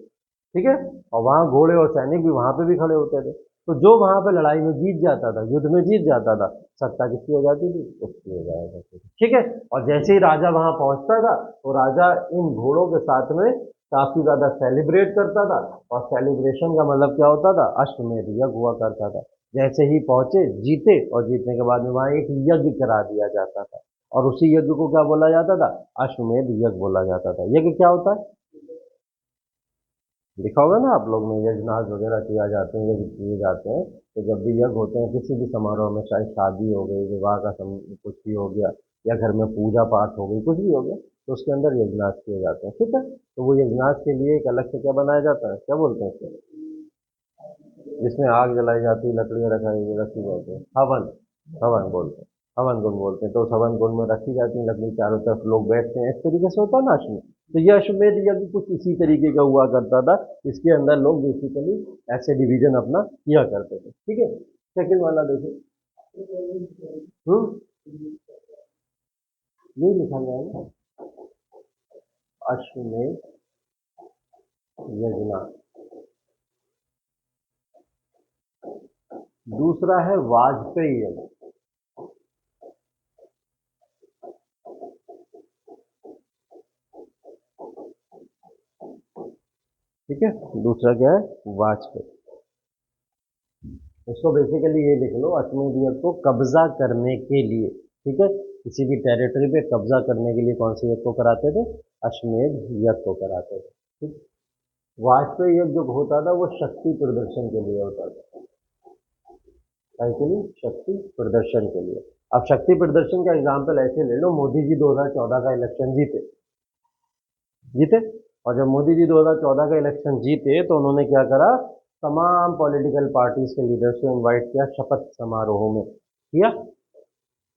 ठीक है, और वहां घोड़े और सैनिक भी वहां पे भी खड़े होते थे। तो जो वहां पे लड़ाई में जीत जाता था, युद्ध में जीत जाता था, सत्ता किसकी हो जाती थी? उसकी हो जाया करती थी। ठीक है, और जैसे ही राजा वहां पहुंचता था तो राजा इन घोड़ों के साथ में काफी ज्यादा सेलिब्रेट करता था। और सेलिब्रेशन का मतलब क्या होता था? अश्वमेध यज्ञ हुआ करता था। जैसे ही पहुंचे, जीते, और जीतने के बाद में वहां एक यज्ञ करा दिया जाता था। और उसी यज्ञ को क्या बोला जाता था? अश्वमेध यज्ञ बोला जाता था। यज्ञ क्या होता है? लिखा होगा ना आप लोग में, यज्ञनाथ वगैरह किया जाते हैं, यज्ञ किए जाते हैं। तो जब भी यज्ञ होते हैं किसी भी समारोह में, चाहे शादी हो गई, विवाह का कुछ भी हो गया, या घर में पूजा पाठ हो गई, कुछ भी हो गया, तो उसके अंदर यज्ञनाथ किए जाते हैं। ठीक है, तो वो यज्ञनाथ के लिए एक अलग से क्या बनाया जाता है, क्या बोलते हैं उसको? जिसमें आग जलाई जाती है, लकड़ियाँ रखी जाती है, हवन। हवन बोलते हैं, हवन कुंड बोलते हैं। तो उस हवन कुंड में रखी जाती है लकड़ी, चारों तरफ लोग बैठते हैं, इस तरीके से होता है ना अश्वमेध। तो ये अश्वमेध यज्ञ कुछ इसी तरीके का हुआ करता था। इसके अंदर लोग बेसिकली ऐसे डिवीजन अपना किया करते थे। ठीक है, सेकंड वाला देखिए। हम्म, यही लिखा गया है ना, अश्वमेध यज्ञनाथ। दूसरा है वाजपेयी यज्ञ। ठीक है, दूसरा क्या है? वाजपेयी। इसको बेसिकली ये लिख लो, अश्वमेध यज्ञ को कब्जा करने के लिए, ठीक है, किसी भी टेरिटरी पे कब्जा करने के लिए कौन से यज्ञ को कराते थे? अश्वमेध यज्ञ को कराते थे। ठीक। वाजपेयी यज्ञ जो होता था वो शक्ति प्रदर्शन के लिए होता था। के लिए? शक्ति प्रदर्शन के लिए। अब शक्ति प्रदर्शन का एग्जाम्पल ऐसे ले लो, मोदी जी 2014 का इलेक्शन जीते, जीते, और जब मोदी जी 2014 का इलेक्शन जीते तो उन्होंने क्या करा? तमाम पॉलिटिकल पार्टीज के लीडर्स को इनवाइट किया शपथ समारोह में, किया।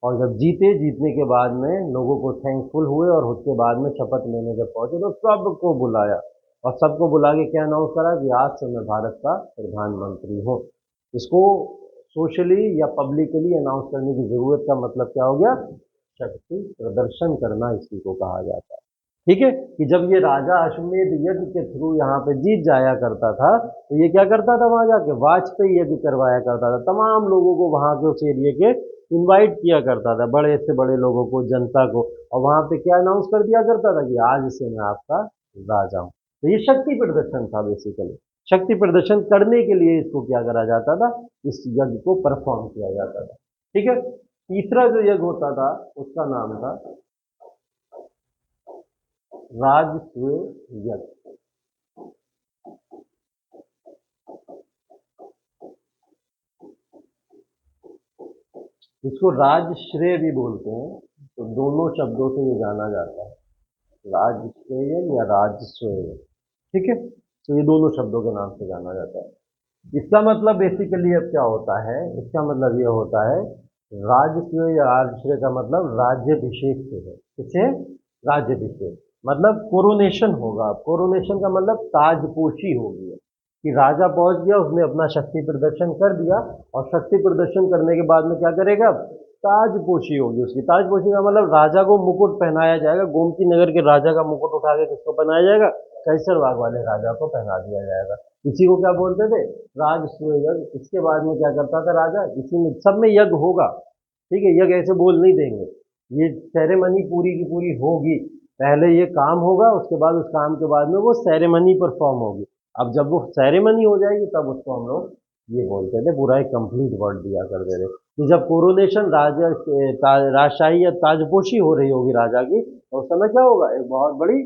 और जब जीते, जीतने के बाद में लोगों को थैंकफुल हुए और उसके बाद में शपथ लेने जब पहुंचे तो सबको बुलाया, और सबको बुला के क्या अनाउंस करा कि आज से मैं भारत का प्रधानमंत्री हूँ। इसको सोशली या पब्लिकली अनाउंस करने की जरूरत का मतलब क्या हो गया? शक्ति प्रदर्शन करना इसी को कहा जाता है। ठीक है, कि जब ये राजा अश्वमेध यज्ञ के थ्रू यहाँ पे जीत जाया करता था तो ये क्या करता था? वहां जाके वाजपेयी यज्ञ करवाया करता था, तमाम लोगों को वहां के उस एरिया के इनवाइट किया करता था, बड़े से बड़े लोगों को, जनता को। और वहां पे क्या अनाउंस कर दिया करता था कि आज से मैं आपका राजा हूँ। तो ये शक्ति प्रदर्शन था बेसिकली। शक्ति प्रदर्शन करने के लिए इसको क्या करा जाता था? इस यज्ञ को परफॉर्म किया जाता था। ठीक है, तीसरा जो यज्ञ होता था उसका नाम था राजसूय यज्ञ। इसको राजश्रेय भी बोलते हैं। तो दोनों शब्दों से ये जाना जाता है, राजश्रेय या राजस्वेय। ठीक है, तो ये दोनों शब्दों के नाम से जाना जाता है। इसका मतलब बेसिकली अब क्या होता है? इसका मतलब ये होता है, राजस्व या राजश्रेय का मतलब राज्यभिषेक से है। किसे? राज्यभिषेक, मतलब कोरोनेशन होगा। कोरोनेशन का मतलब ताजपोशी होगी, कि राजा पहुंच गया, उसने अपना शक्ति प्रदर्शन कर दिया, और शक्ति प्रदर्शन करने के बाद में क्या करेगा? ताजपोशी होगी उसकी। ताजपोशी का मतलब राजा को मुकुट पहनाया जाएगा। गोमती नगर के राजा का मुकुट उठा के किसको पहनाया जाएगा? कैसर बाग वाले राजा को पहना दिया जाएगा। इसी को क्या बोलते थे? राजसूय यज्ञ। इसके बाद में क्या करता था राजा? इसी में सब में यज्ञ होगा, ठीक है, यज्ञ ऐसे बोल नहीं देंगे, ये सेरेमनी पूरी की पूरी होगी, पहले ये काम होगा, उसके बाद उस काम के बाद में वो सेरेमनी परफॉर्म होगी। अब जब वो सेरेमनी हो जाएगी तब उसको हम लोग ये बोलते थे, पूरा एक कंप्लीट वर्ड दिया करते थे कि जब कोरोनेशन राजशाही या ताजपोशी हो रही होगी राजा की, तो उस समय क्या होगा, एक बहुत बड़ी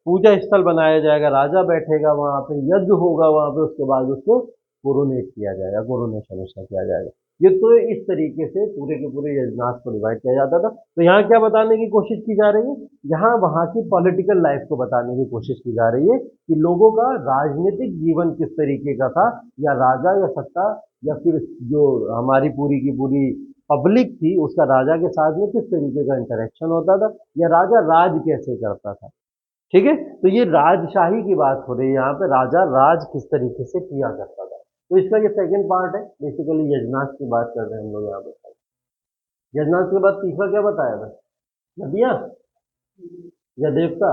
पूजा स्थल बनाया जाएगा, राजा बैठेगा वहां पे, यज्ञ होगा वहां पे, उसके बाद उसको कोरोनेट किया जाएगा, कोरोनेशन उसका किया जाएगा। ये तो इस तरीके से पूरे के पूरे यज्ञनाथ को डिवाइड किया जाता था। तो यहाँ क्या बताने की कोशिश की जा रही है, यहाँ वहाँ की पॉलिटिकल लाइफ को बताने की कोशिश की जा रही है कि लोगों का राजनीतिक जीवन किस तरीके का था, या राजा या सत्ता या फिर जो हमारी पूरी की पूरी पब्लिक थी उसका राजा के साथ में किस तरीके का इंटरेक्शन होता था, या राजा राज कैसे करता था। ठीक है, तो ये राजशाही की बात हो रही है यहाँ पे, राजा राज किस तरीके से किया करता था। तो इसका ये सेकंड पार्ट है, बेसिकली यजनाथ की बात कर रहे हैं हम लोग यहाँ पे। यजनाथ के बाद तीसरा क्या बताया था, नदियाँ या देवता,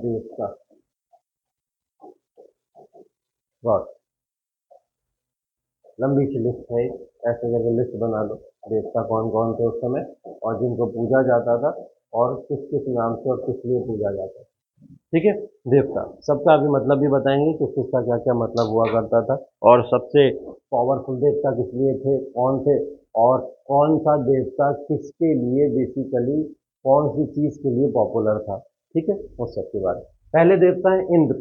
देवता, गॉड। लंबी सी लिस्ट है, ऐसे करके लिस्ट बना लो, देवता कौन कौन थे उस समय और जिनको पूजा जाता था, और किस किस नाम से और किस लिए पूजा जाता था। ठीक है, देवता सबका अभी मतलब भी बताएंगे किस किस का क्या क्या मतलब हुआ करता था, और सबसे पावरफुल देवता किस लिए थे, कौन थे, और कौन सा देवता किसके लिए बेसिकली कौन सी चीज के लिए पॉपुलर था। ठीक है, उस सब के बारे में। पहले देवता है इंद्र।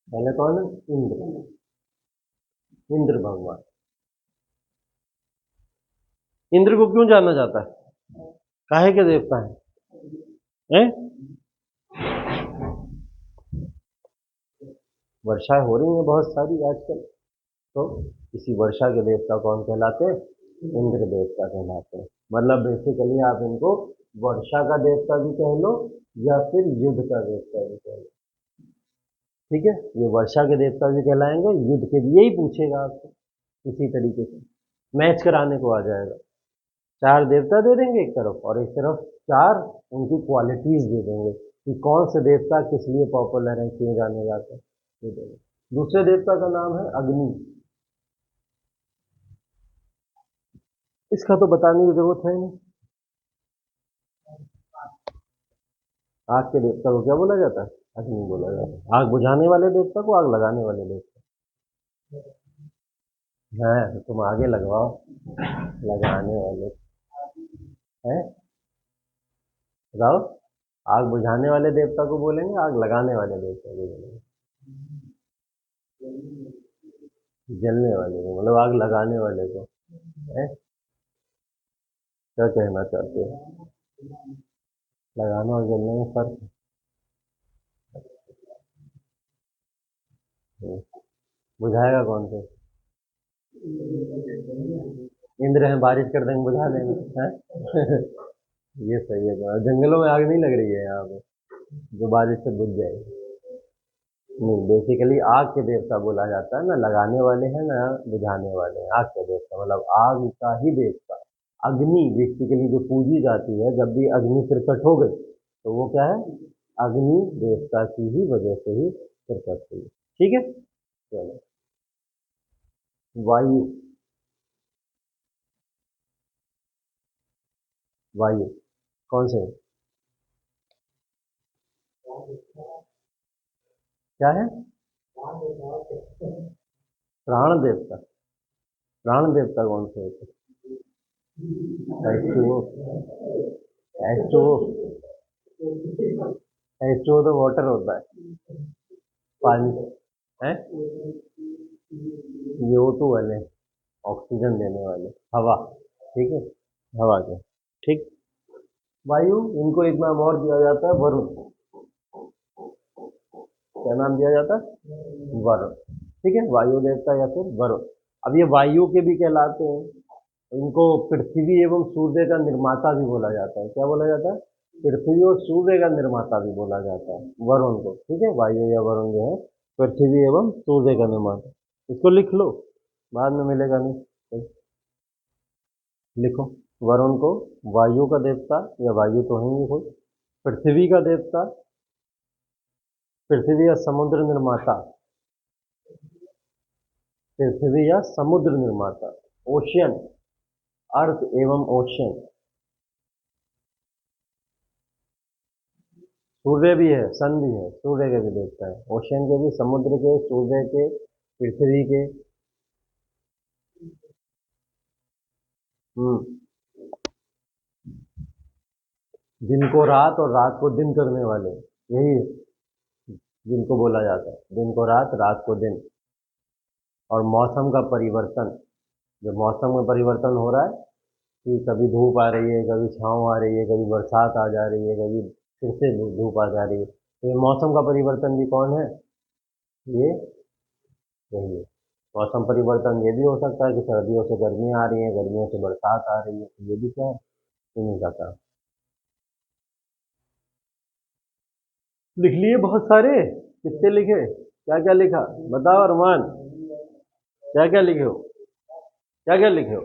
पहले कौन है, इंद्र, इंद्र भगवान। इंद्र को क्यों जाना जाता है, काहे के देवता हैं? वर्षा हो रही है बहुत सारी आजकल, तो इसी वर्षा के देवता कौन कहलाते हैं, इंद्र देवता कहलाते हैं। मतलब बेसिकली आप इनको वर्षा का देवता भी कह लो या फिर युद्ध का देवता भी कह लो। ठीक है, ये वर्षा के देवता भी कहलाएंगे, युद्ध के भी यही पूछेगा आपको, इसी तरीके से मैच कराने को आ जाएगा। चार देवता दे देंगे एक तरफ, और एक तरफ चार उनकी क्वालिटीज दे देंगे कि कौन से देवता किस लिए पॉपुलर है, क्यों जाने जाते हैं, दे देंगे। दूसरे देवता का नाम है अग्नि। इसका तो बताने की जरूरत है नहीं, आग के देवता को क्या बोला जाता है, अग्नि बोला जाता है। आग बुझाने वाले देवता को आग लगाने वाले देवता है, तो तुम आगे लगवाओ, लगाने वाले हैं, बताओ। आग बुझाने वाले देवता को बोलेंगे, आग लगाने वाले देवता को बोलेंगे, जलने वाले को, मतलब आग लगाने वाले को है। क्या कहना चाहते हो, लगाना और जलने में फर्क है। बुझाएगा कौन से, इंद्र है, बारिश कर देंगे बुझा देंगे हैं। ये सही है, तो जंगलों में आग नहीं लग रही है यहाँ पे जो बारिश से बुझ जाएगी। नहीं, बेसिकली आग के देवता बोला जाता है, ना लगाने वाले हैं ना बुझाने वाले हैं, आग के देवता मतलब आग का ही देवता। अग्नि बेसिकली जो पूजी जाती है, जब भी अग्नि प्रकट हो गई तो वो क्या है, अग्नि देवता की ही वजह से ही प्रकट हुई। ठीक है, चलो। वायु, वायु कौन से, क्या है, प्राण देवता। प्राण देवता कौन से होते हैं, एच टू, H2O तो वाटर होता है, पानी है, ये O2 वाले, ऑक्सीजन देने वाले, हवा। ठीक है, हवा के, ठीक। वायु, इनको एक नाम और दिया जाता है, वरुण। क्या नाम दिया जाता है, वरुण। ठीक है, वायु देवता या फिर वरुण। अब ये वायु के भी कहलाते हैं, इनको पृथ्वी एवं सूर्य का निर्माता भी बोला जाता है। क्या बोला जाता है, पृथ्वी और सूर्य का निर्माता भी बोला जाता है वरुण को। ठीक है, वायु या वरुण जो है पृथ्वी एवं सूर्य का निर्माता। इसको लिख लो, बाद में मिलेगा नहीं, तो लिखो। वरुण को वायु का देवता, या वायु तो है ही कोई, पृथ्वी का देवता, पृथ्वी या समुद्र निर्माता, पृथ्वी या समुद्र निर्माता, ओशियन, अर्थ एवं ओशियन। सूर्य भी है, सन भी है, सूर्य के भी देखता है, ओशियन के भी, समुद्र के, सूर्य के, पृथ्वी के। हम्म। दिन को रात और रात को दिन करने वाले, यही जिनको बोला जाता है, दिन को रात, रात को दिन। और मौसम का परिवर्तन, जो मौसम में परिवर्तन हो रहा है कि कभी धूप आ रही है, कभी छाँव आ रही है, कभी बरसात आ जा रही है, कभी फिर से धूप आ जा रही है, तो ये मौसम का परिवर्तन भी कौन है? ये यही है। मौसम परिवर्तन ये भी हो सकता है कि सर्दियों से गर्मी आ रही है, गर्मियों से बरसात आ रही है, तो ये भी क्या है? इन्हीं का काम। लिख लिए बहुत सारे? कितने लिखे, क्या क्या लिखा? बताओ अरमान, क्या क्या लिखे हो? क्या क्या लिखे हो?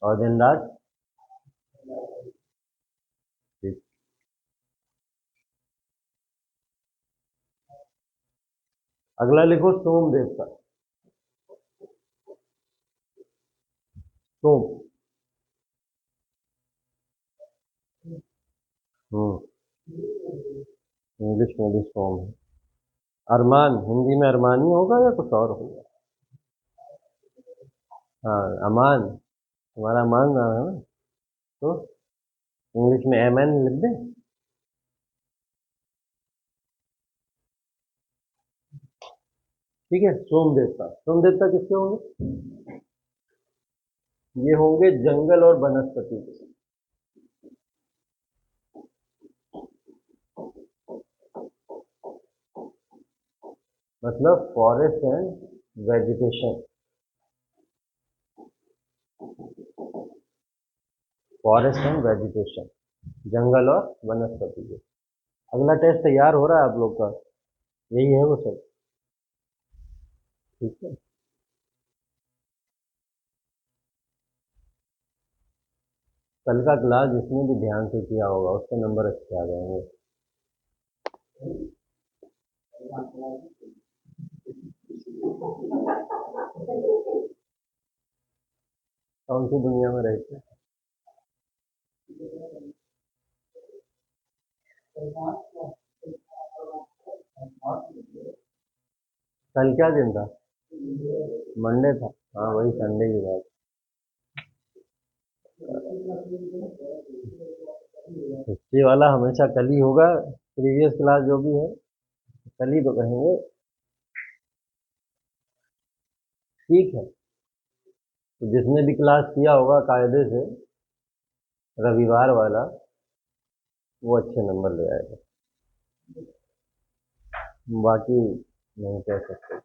और दिन रात? ठीक। अगला लिखो सोम देवता। सोम। हम्म। इंग्लिश में भी सोम है। अरमान हिंदी में अरमानी होगा या कुछ और होगा? हाँ, अमान, तुम्हारा अमान नाम है ना, तो इंग्लिश में एम एन लिख दे। ठीक है, सोम देवता। सोम देवता किसके होंगे? ये होंगे जंगल और वनस्पति के, मतलब forest and vegetation. Forest and vegetation, जंगल और वनस्पति के। अगला टेस्ट तैयार हो रहा है आप लोग का, यही है वो सब। ठीक है। कल का क्लास जिसने भी ध्यान से किया होगा उसके नंबर अच्छे आ जाएंगे। कौन सी दुनिया में रहते हैं? कल क्या दिन था? मंडे था। हाँ, वही संडे की बात। हिस्ट्री वाला हमेशा कल ही होगा, प्रीवियस क्लास जो भी है कल ही तो कहेंगे। ठीक है, तो जिसने भी क्लास किया होगा कायदे से रविवार वाला, वो अच्छे नंबर ले आएगा, बाकी नहीं कह सकते।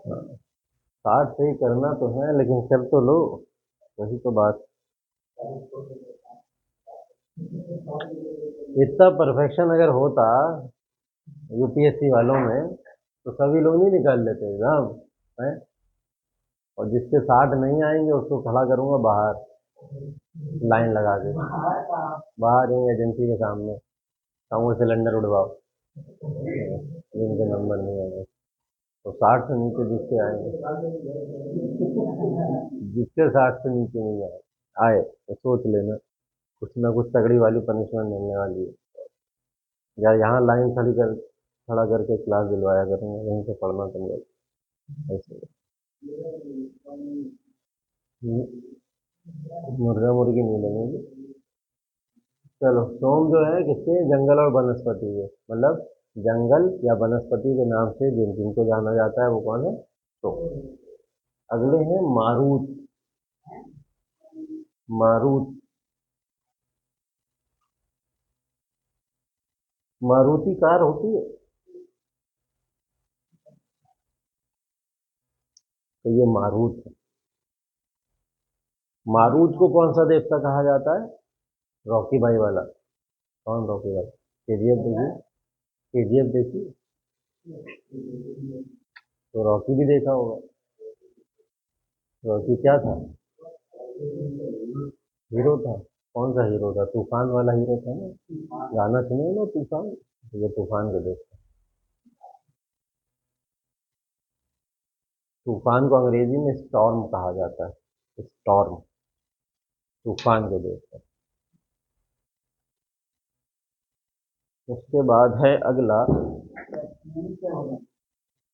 हाँ, 60 से ही करना तो है, लेकिन कर तो लो, वही तो बात। इतना परफेक्शन अगर होता यूपीएससी वालों में तो सभी लोग नहीं निकाल लेते एग्जाम है। और जिसके 60 नहीं आएंगे उसको खड़ा करूंगा बाहर, लाइन लगा के बाहर ही एजेंसी के सामने, कहूँगा सिलेंडर उड़वाओ, जिनके नंबर नहीं आएंगे। तो 60 से नीचे जिसके आएंगे, जिसके 60 से नीचे नहीं आए आए तो सोच लेना, कुछ ना कुछ तगड़ी वाली पनिशमेंट मिलने वाली है। या यहाँ लाइन खड़ा करके क्लास दिलवाया करूँगा, यहीं से पढ़ना तुम लोग ऐसे। मुर्गा मुर्गी नहीं लगेंगे। चलो, सोम जो है किसके? जंगल और वनस्पति के, मतलब जंगल या वनस्पति के नाम से जिनको जाना जाता है वो कौन है? सोम। अगले हैं मारूत। मारूत, मारुति कार होती है, तो ये मारूत है। मारूत को कौन सा देवता कहा जाता है? रॉकी भाई वाला। कौन रॉकी भाई? केजीएफ देखिए, केजीएफ देखिए, तो रॉकी भी देखा होगा। रॉकी क्या था? हीरो था। कौन सा हीरो था? तूफान वाला हीरो था ना? गाना सुने हो ना तूफान? ये तूफान को देखो। तूफान को अंग्रेजी में स्टॉर्म कहा जाता है, स्टॉर्म। तूफान को देखो। उसके बाद है अगला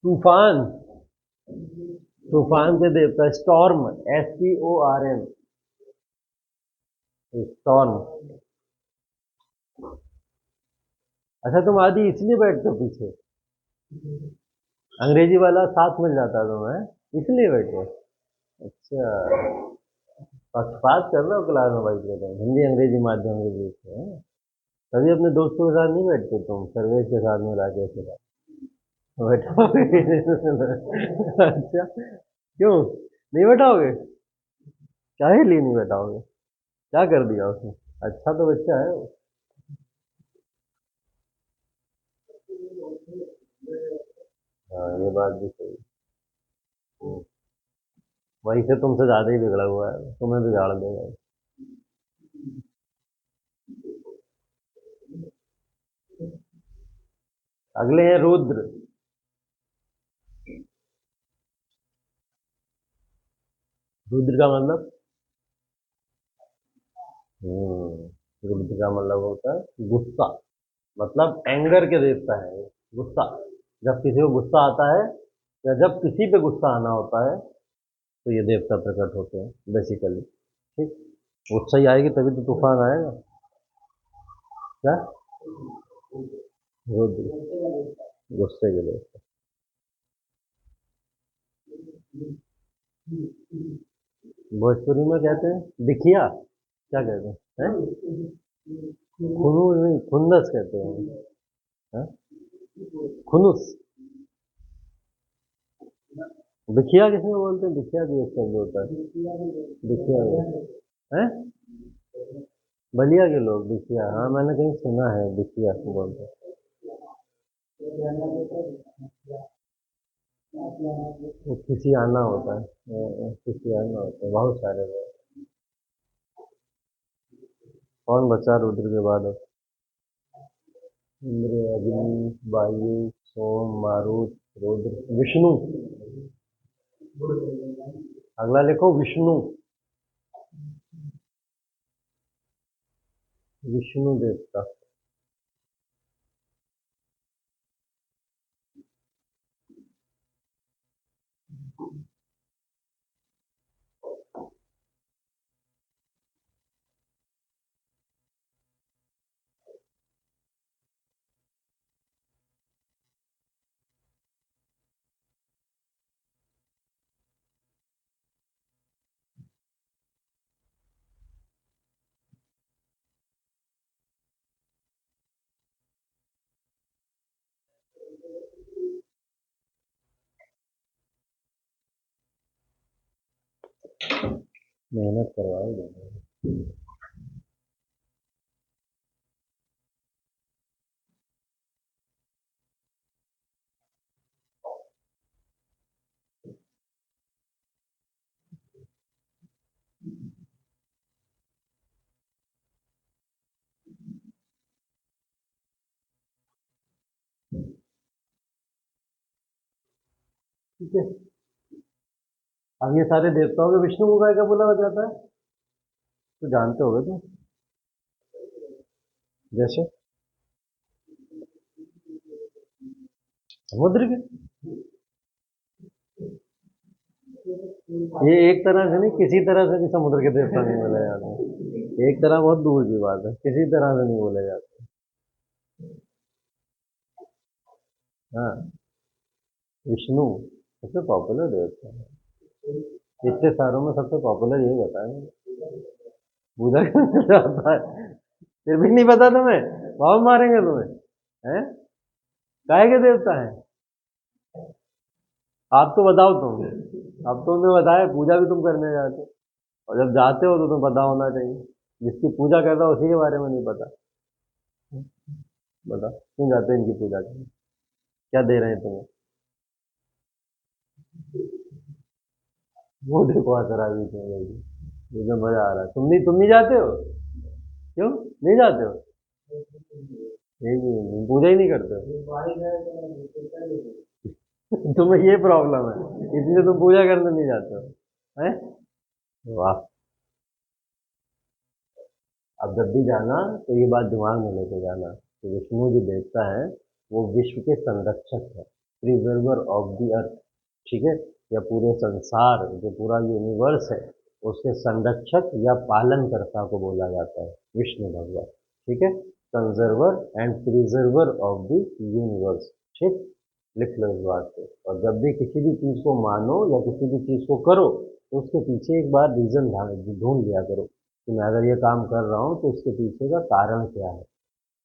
तूफान। तूफान के देवता स्टॉर्म, STORM, स्टॉर्म। अच्छा, तुम आदि इसलिए बैठते हो पीछे? अंग्रेजी वाला साथ मिल जाता है तुम्हें, इसलिए बैठे हो? अच्छा, पक्षपात कर रहे हो क्लास में बैठ के? तुम हिंदी अंग्रेजी माध्यम के बीच में हैं? तभी अपने दोस्तों के साथ नहीं बैठते तुम, सर्वेश के साथ में राकेश के साथ बैठाओगे? अच्छा, क्यों नहीं बैठाओगे? काहे लिए नहीं बैठाओगे? क्या कर दिया उसने? अच्छा तो बच्चा है वो। हाँ, ये बात भी सही है। वही से तुमसे ज्यादा ही बिगड़ा हुआ है, तुम्हें बिगाड़ देगा। अगले हैं रुद्र। रुद्र का मतलब? रुद्र का मतलब होता है गुस्सा। मतलब एंगर के देवता है ये, गुस्सा। जब किसी को गुस्सा आता है या जब किसी पे गुस्सा आना होता है तो ये देवता प्रकट होते हैं बेसिकली। ठीक। गुस्सा ही आएगी तभी तो तूफान आएगा। क्या? रुद्र, गुस्से के देवता। भोजपुरी में कहते हैं दिखिया, क्या कहते हैं? खुनूस नहीं, खुन्नस कहते हैं। हैं? खुनुस। बिखिया किसमें बोलते हैं? बिखिया भी एक शब्द होता है। बिखिया है? बलिया के लोग बिखिया, हाँ मैंने कहीं सुना है बिखिया को बोलते हैं। वो किसी आना होता है, किसी आना होता है, बहुत सारे लोग। कौन बचा रुद्र के बाद अब? इंद्र, अग्नि, वायु, सोम, मारुत, रुद्र, विष्णु। अगला लिखो विष्णु। विष्णु देवता। मेहनत करवाएगा। ठीक है। अब ये सारे देवताओं के विष्णु को क्या बोला जाता है? तो जानते होगे तुम। जैसे समुद्र के। ये एक तरह से नहीं, किसी तरह से भी समुद्र के देवता नहीं बोले जाते हैं। एक तरह बहुत दूर की बात है, किसी तरह से नहीं बोले जाते। हाँ, विष्णु सबसे पॉपुलर देवता है। इतने सारों में सबसे पॉपुलर यही बताया। पूजा करने जाता है, फिर भी नहीं पता तुम्हें? भाव मारेंगे तुम्हें हैं? काहे के देवता है? आप तो बताओ तुम। अब तुमने बताया पूजा भी तुम करने जाते हो, और जब जाते हो तो तुम्हें पता होना चाहिए। जिसकी पूजा कर रहा हो उसी के बारे में नहीं पता। बता क्यों जाते हो इनकी पूजा करने? क्या दे रहे हैं तुम्हें? वो देखो असरा भी क्यों गई। मुझे मजा आ रहा है। तुम नहीं जाते हो? क्यों नहीं जाते हो? पूजा ही नहीं करते हो? तुम्हें ये प्रॉब्लम है, इसलिए तुम पूजा करने नहीं जाते हो हैं? वाह। अब जब भी जाना तो ये बात दिमाग में लेके जाना कि विष्णु जो देवता है वो विश्व के संरक्षक है, प्रिजर्वर ऑफ द अर्थ। ठीक है? या पूरे संसार जो पूरा यूनिवर्स है उसके संरक्षक या पालनकर्ता को बोला जाता है विष्णु भगवान। ठीक है? Conserver and preserver of the universe. ठीक, लिख लो इस बात को। और जब भी किसी भी चीज को मानो या किसी भी चीज को करो तो उसके पीछे एक बार रीजन ढूंढ लिया करो कि मैं अगर ये काम कर रहा हूँ तो इसके पीछे का कारण क्या है।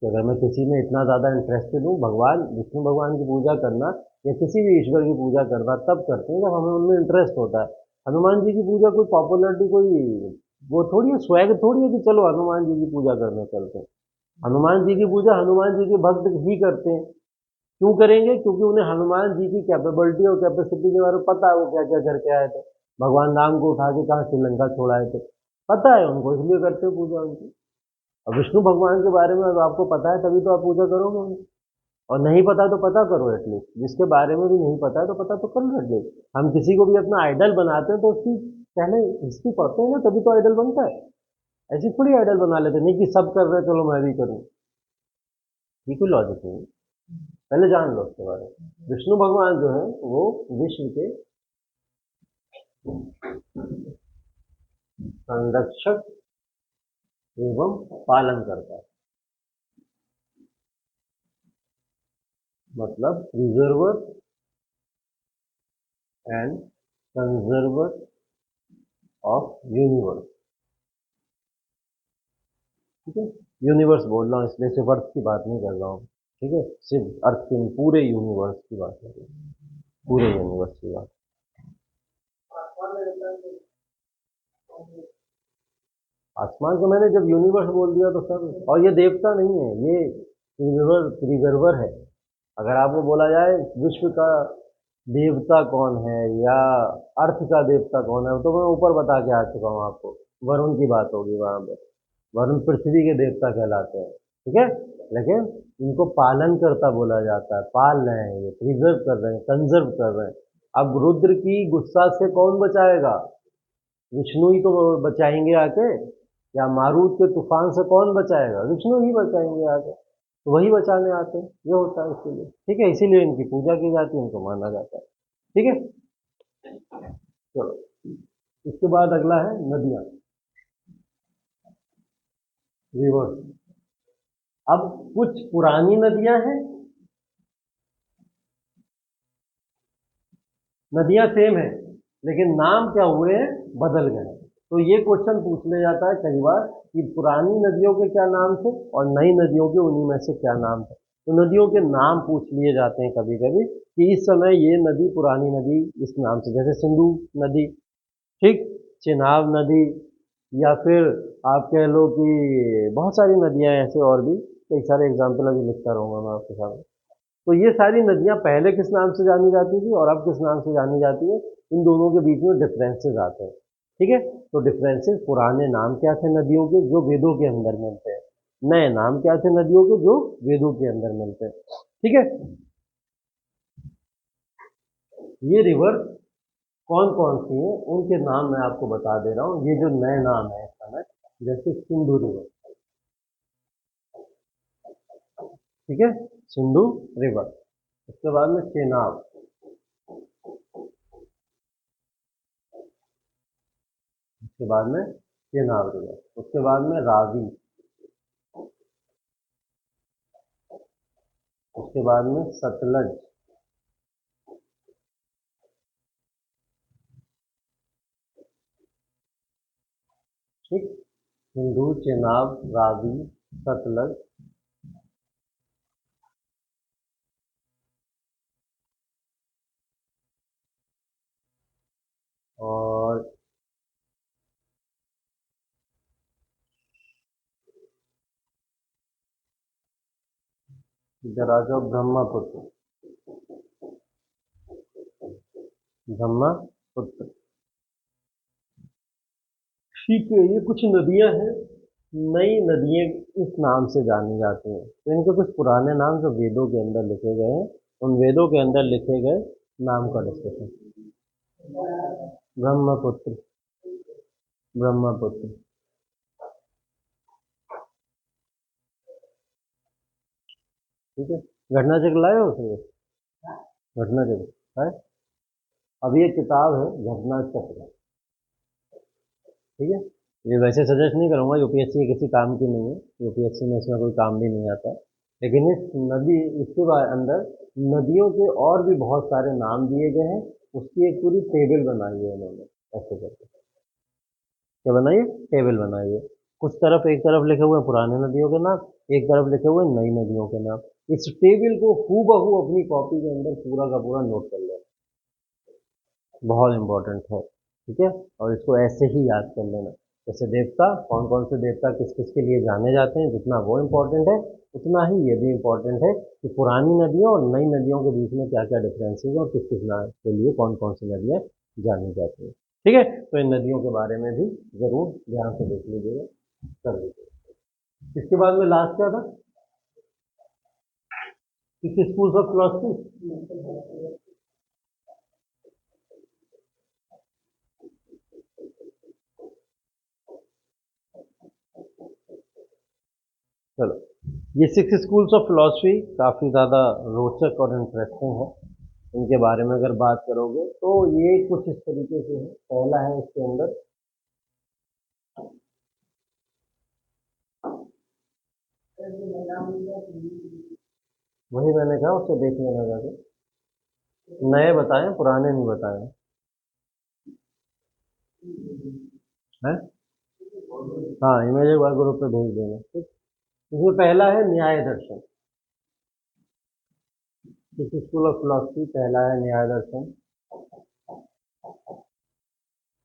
कि अगर मैं किसी में इतना ज़्यादा इंटरेस्टेड हूँ, भगवान विष्णु भगवान की पूजा करना या किसी भी ईश्वर की पूजा करना तब करते हैं जब हमें उनमें इंटरेस्ट होता है। हनुमान जी की पूजा कोई पॉपुलरिटी, कोई वो थोड़ी है, स्वैग थोड़ी है कि चलो हनुमान जी की पूजा करने चलते हैं। हनुमान जी की पूजा हनुमान जी के भक्त ही करते हैं। क्यों करेंगे? क्योंकि उन्हें हनुमान जी की कैपेबिलिटी और कैपेसिटी के बारे में पता है, वो क्या क्या करके आए थे। भगवान राम को उठा के कहाँ श्रीलंका छोड़ाए थे, पता है उनको, इसलिए करते हो पूजा उनकी। अब विष्णु भगवान के बारे में अगर आपको पता है तभी तो आप पूजा करोगे उनकी। और नहीं पता तो पता करो एटलीस्ट, जिसके बारे में भी नहीं पता है तो पता तो कर लो एटलीस्ट। हम किसी को भी अपना आइडल बनाते हैं तो उसकी पहले हिस्ट्री पढ़ते हैं ना, तभी तो आइडल बनता है। ऐसी थोड़ी आइडल बना लेते नहीं कि सब कर रहे हैं चलो मैं भी करूँ। ये कोई लॉजिक नहीं है। पहले जान लो उसके बारे में। विष्णु भगवान जो है वो विश्व के संरक्षक एवं पालन करता है, मतलब प्रिजर्वर एंड कंजर्वर ऑफ यूनिवर्स। ठीक है? यूनिवर्स बोल रहा हूँ इसलिए सिर्फ अर्थ की बात नहीं कर रहा हूँ। ठीक है? सिर्फ अर्थ के नहीं, पूरे यूनिवर्स की बात कर रहा हूँ, पूरे यूनिवर्स की बात। आसमान को मैंने जब यूनिवर्स बोल दिया तो सर, और ये देवता नहीं है, ये प्रिजर्वर है। अगर आपको बोला जाए विश्व का देवता कौन है या अर्थ का देवता कौन है तो मैं ऊपर बता के आ चुका हूँ आपको। वरुण की बात होगी वहां पर। वरुण पृथ्वी के देवता कहलाते हैं। ठीक है? लेकिन इनको पालन करता बोला जाता है, पाल रहे हैं, ये प्रिजर्व कर रहे हैं, कंजर्व कर रहे हैं। अब रुद्र की गुस्सा से कौन बचाएगा? विष्णु ही तो बचाएंगे आके। या मारूत के तूफान से कौन बचाएगा? विष्णु ही बचाएंगे आके। तो वही बचाने आते हैं, ये होता है इसीलिए। ठीक है? इसीलिए इनकी पूजा की जाती है, इनको माना जाता है। ठीक है? चलो, इसके बाद अगला है नदियां, रिवर। अब कुछ पुरानी नदियां हैं, नदियां सेम है, लेकिन नाम क्या हुए हैं, बदल गए हैं। तो ये क्वेश्चन पूछ ले जाता है कई बार कि पुरानी नदियों के क्या नाम थे और नई नदियों के उन्हीं में से क्या नाम थे। तो नदियों के नाम पूछ लिए जाते हैं कभी कभी कि इस समय ये नदी, पुरानी नदी इस नाम से, जैसे सिंधु नदी, ठीक, चिनाब नदी, या फिर आप कह लो कि बहुत सारी नदियां हैं ऐसे, और भी कई सारे एग्जाम्पल अभी लिखता रहूंगा मैं आपके सामने। तो ये सारी नदियां पहले किस नाम से जानी जाती थी और अब किस नाम से जानी जाती है, इन दोनों के बीच में डिफरेंसेस आते हैं। ठीक है? तो डिफरेंसेस, पुराने नाम क्या थे नदियों के जो वेदों के अंदर मिलते हैं, नए नाम क्या थे नदियों के जो वेदों के अंदर मिलते हैं। ठीक है? ये रिवर कौन कौन सी हैं उनके नाम मैं आपको बता दे रहा हूँ, ये जो नए नाम है इस समय, जैसे सिंधु रिवर। ठीक है? सिंधु रिवर। उसके बाद में चेनाब। उसके बाद में चेनाब रिवर। उसके बाद में रावी। उसके बाद में सतलज। ठीक, सिंधु, चेनाब, रावी, सतलज, और इधर आ जाओ ब्रह्मपुत्र। ब्रह्मपुत्र। ठीक है, ये कुछ नदियां हैं नई नदियाँ इस नाम से जानी जाती हैं। तो इनके कुछ पुराने नाम जो वेदों के अंदर लिखे गए हैं, उन वेदों के अंदर लिखे गए नाम का डिस्कशन। ब्रह्मपुत्र, ब्रह्मपुत्र। ठीक है। घटना चक्र लाए हो उसमें? घटना चक्र है। अब ये किताब है घटना चक्र। ठीक है। ये वैसे सजेस्ट नहीं करूंगा, यूपीएससी किसी काम की नहीं है, यूपीएससी में इसमें कोई काम भी नहीं आता है। लेकिन इस नदी, इसके बाद अंदर नदियों के और भी बहुत सारे नाम दिए गए हैं। उसकी एक पूरी टेबल बनाई है उन्होंने, ऐसे करके। क्या बनाइए? टेबल बनाइए। कुछ तरफ, एक तरफ लिखे हुए हैं पुराने नदियों के नाम, एक तरफ लिखे हुए हैं नई नदियों के नाम। इस टेबल को हूबहू अपनी कॉपी के अंदर पूरा का पूरा नोट कर लेना, बहुत इंपॉर्टेंट है। ठीक है। और इसको ऐसे ही याद कर लेना। जैसे देवता, कौन कौन से देवता किस किस के लिए जाने जाते हैं, जितना वो इम्पोर्टेंट है उतना ही ये भी इम्पोर्टेंट है कि पुरानी नदियों और नई नदियों के बीच में क्या क्या डिफरेंसेस है और किस किस नाम के लिए कौन कौन सी नदियाँ जानी जाती हैं। ठीक है। तो इन नदियों के बारे में भी जरूर ध्यान से देख लीजिएगा, कर लीजिएगा। इसके बाद में लास्ट क्या था? किस स्कूल्स ऑफ फिलोसफी। चलो, ये 6 स्कूल्स ऑफ फिलॉसफी काफ़ी ज़्यादा रोचक और इंटरेस्टिंग है। इनके बारे में अगर बात करोगे तो ये कुछ इस तरीके से है। पहला है इसके अंदर वही मैंने कहा, उससे देख लेना जाके। नए बताएं, पुराने नहीं बताएं। हैं? हाँ, इमेज एक बार ग्रुप पे भेज देना। ठीक। इसमें पहला है न्याय दर्शन। इस स्कूल ऑफ फिलॉसफी पहला है न्याय दर्शन।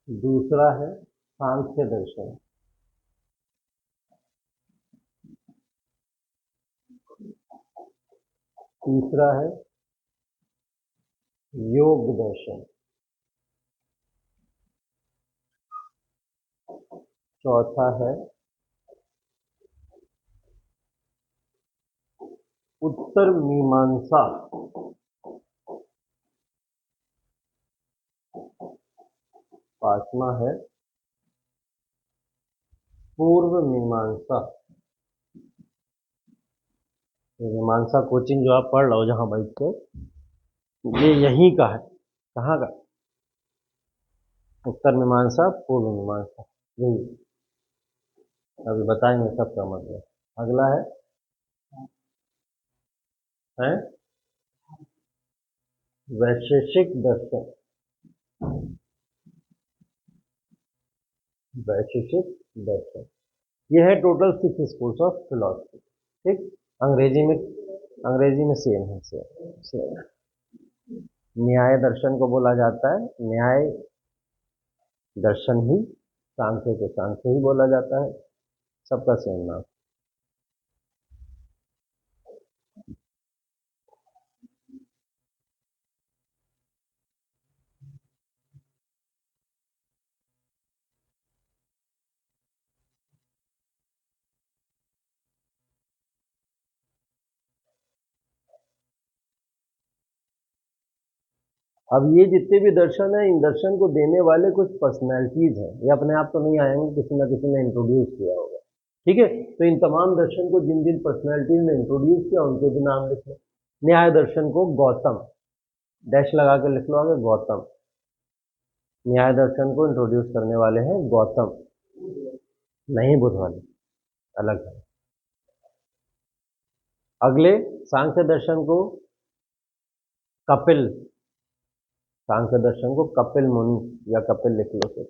दूसरा है सांख्य दर्शन। तीसरा है योग दर्शन। चौथा है उत्तर मीमांसा। पांचवा है पूर्व मीमांसा। ये मीमांसा कोचिंग जो आप पढ़ रहे हो जहाँ बैठ के, ये यहीं का है। कहाँ का? उत्तर मीमांसा, पूर्व मीमांसा, यही। अभी बताएंगे सबका मतलब। अगला है वैशेषिक दर्शन। वैशेषिक दर्शन, ये है टोटल 6 स्कूल्स ऑफ फिलोसफी। ठीक। अंग्रेजी में, अंग्रेजी में सेम है, सेम सेम। न्याय दर्शन को बोला जाता है न्याय दर्शन ही, सांख्य को सांख्य ही बोला जाता है। सबका सेम नाम। अब ये जितने भी दर्शन हैं, इन दर्शन को देने वाले कुछ पर्सनैलिटीज हैं। ये अपने आप तो नहीं आएंगे, किसी ना किसी ने इंट्रोड्यूस किया होगा। ठीक है। तो इन तमाम दर्शन को जिन जिन पर्सनैलिटीज ने इंट्रोड्यूस किया उनके भी नाम लिख लो। न्याय दर्शन को गौतम, डैश लगा के लिख लो आगे, गौतम। न्याय दर्शन को इंट्रोड्यूस करने वाले हैं गौतम। नहीं, बुद्ध वाले अलग है। अगले सांख्य दर्शन को कपिल, सांख्य दर्शन को कपिल मुनि या कपिल लिख लो फिर।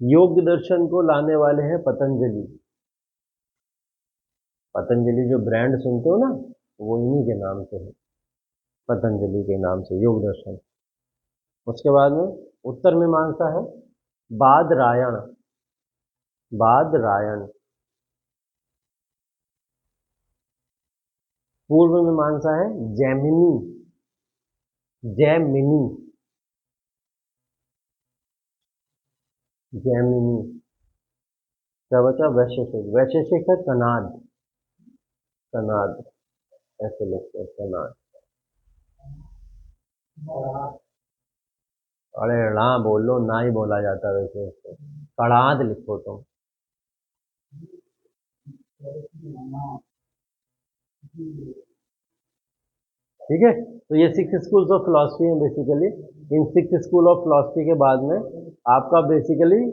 योग दर्शन को लाने वाले हैं पतंजलि। पतंजलि जो ब्रांड सुनते हो ना, वो इन्हीं के नाम से है, पतंजलि के नाम से योग दर्शन। उसके बाद में उत्तर मीमांसा है बादरायण। बादरायण। पूर्व मीमांसा है जैमिनी। जैमिनी। जैमिनी। क्या बचा? वैशेषिक। वैशेषिक है कनाद। कनाद ऐसे लिखते हैं, कनाद। अरे ना बोलो, ना ही बोला जाता वैसे इसको। कड़ाद लिखो तुम। ठीक है, तो ये 6 स्कूल्स ऑफ फिलोसफी हैं basically. In 6 school of philosophy के बाद में आपका बेसिकली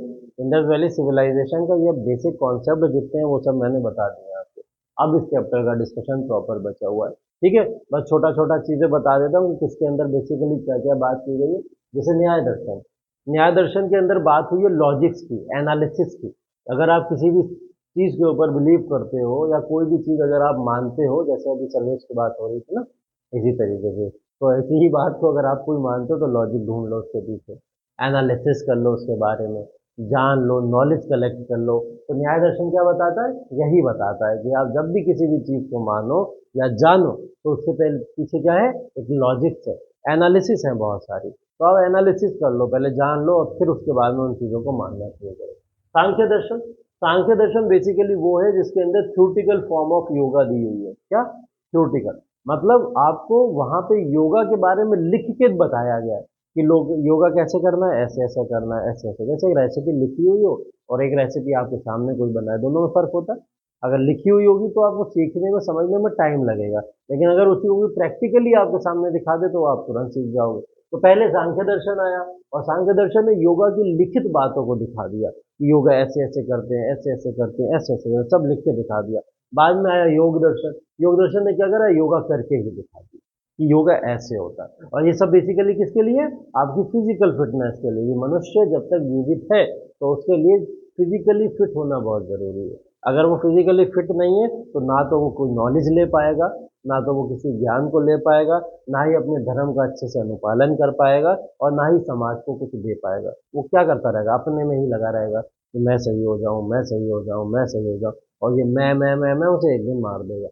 इंडस वैली सिविलाइजेशन का ये बेसिक कॉन्सेप्ट जितने हैं वो सब मैंने बता दिए आपको। अब इस चैप्टर का डिस्कशन प्रॉपर बचा हुआ है। ठीक है, बस छोटा छोटा चीजें बता देता हूँ कि किसके अंदर बेसिकली क्या क्या बात की गई है। जैसे न्याय दर्शन। न्याय दर्शन के अंदर बात हुई है लॉजिक्स की, एनालिसिस की। अगर आप किसी भी चीज के ऊपर बिलीव करते हो या कोई भी चीज अगर आप मानते हो, जैसे अभी सर्वेश की बात हो रही थी ना, इसी तरीके से, तो ऐसी ही बात को अगर आप कोई मानते हो तो लॉजिक ढूंढ लो उसके पीछे, एनालिसिस कर लो उसके बारे में, जान लो, नॉलेज कलेक्ट कर लो। तो न्याय दर्शन क्या बताता है? यही बताता है कि आप जब भी किसी भी चीज को मानो या जानो तो उससे पहले पीछे क्या है? एक लॉजिक्स है, एनालिसिस है बहुत सारी। तो आप एनालिसिस कर लो, पहले जान लो और फिर उसके बाद में उन चीजों को मानना शुरू करो। सांख्य दर्शन। सांख्य दर्शन बेसिकली वो है जिसके अंदर थ्योरेटिकल फॉर्म ऑफ योगा दी हुई है। क्या? थ्योरेटिकल मतलब आपको वहां पे योगा के बारे में लिख के बताया गया है कि लोग योगा कैसे करना है, ऐसे ऐसे करना है, ऐसे ऐसे। जैसे एक रेसिपी लिखी हुई हो और एक रेसिपी आपके सामने कोई बनाए, दोनों में फर्क होता है। अगर लिखी हुई होगी तो आपको सीखने में, समझने में टाइम लगेगा, लेकिन अगर उसी को प्रैक्टिकली आपके सामने दिखा दे तो आप तुरंत सीख जाओगे। तो पहले सांख्य दर्शन आया और सांख्य दर्शन ने योगा की लिखित बातों को दिखा दिया कि योगा ऐसे ऐसे करते हैं, ऐसे ऐसे करते हैं, ऐसे ऐसे करते हैं, सब लिख के दिखा दिया। बाद में आया योग दर्शन। योग दर्शन ने क्या करा? योगा करके ही दिखा दिया कि योगा ऐसे होता है। और ये सब बेसिकली किसके लिए? आपकी फिजिकल फिटनेस के लिए। मनुष्य जब तक जीवित है तो उसके लिए फिजिकली फिट होना बहुत जरूरी है। अगर वो फिजिकली फिट नहीं है तो ना तो वो कोई नॉलेज ले पाएगा, ना तो वो किसी ज्ञान को ले पाएगा, ना ही अपने धर्म का अच्छे से अनुपालन कर पाएगा, और ना ही समाज को कुछ दे पाएगा। वो क्या करता रहेगा? अपने में ही लगा रहेगा कि मैं सही हो जाऊं, मैं सही हो जाऊं, मैं सही हो जाऊं। और ये मैं उसे एक दिन मार देगा,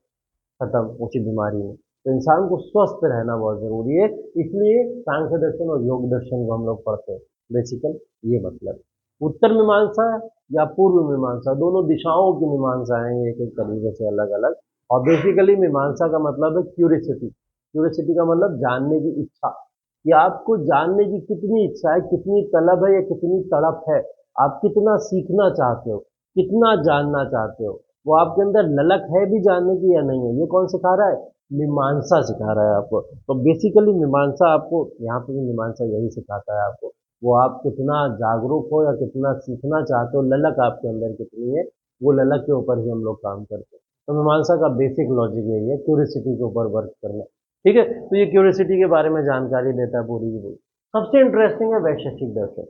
खत्म उसी बीमारी में। तो इंसान को स्वस्थ रहना बहुत जरूरी है, इसलिए सांख्य दर्शन और योग दर्शन को हम लोग पढ़ते हैं। बेसिकल ये मतलब उत्तर मीमांसा या पूर्व मीमांसा, दोनों दिशाओं की मीमांसा है एक एक तरीके से अलग अलग। और बेसिकली मीमांसा का मतलब है क्यूरियसिटी। क्यूरियसिटी का मतलब जानने की इच्छा, कि आपको जानने की कितनी इच्छा है, कितनी तलब है या कितनी तड़प है, आप कितना सीखना चाहते हो, कितना जानना चाहते हो। वो आपके अंदर ललक है भी जानने की या नहीं है, ये कौन सिखा रहा है? मीमांसा सिखा रहा है आपको। तो बेसिकली मीमांसा आपको यहाँ पे भी मीमांसा यही सिखाता है आपको, वो आप कितना जागरूक हो या कितना सीखना चाहते हो, ललक आपके अंदर कितनी है, वो ललक के ऊपर ही हम लोग काम करते हैं। तो मीमांसा का बेसिक लॉजिक यही है, क्यूरियोसिटी के ऊपर वर्क करना। ठीक है, तो ये क्यूरियोसिटी के बारे में जानकारी देता है पूरी की पूरी। सबसे इंटरेस्टिंग है वैशेषिक दर्शन।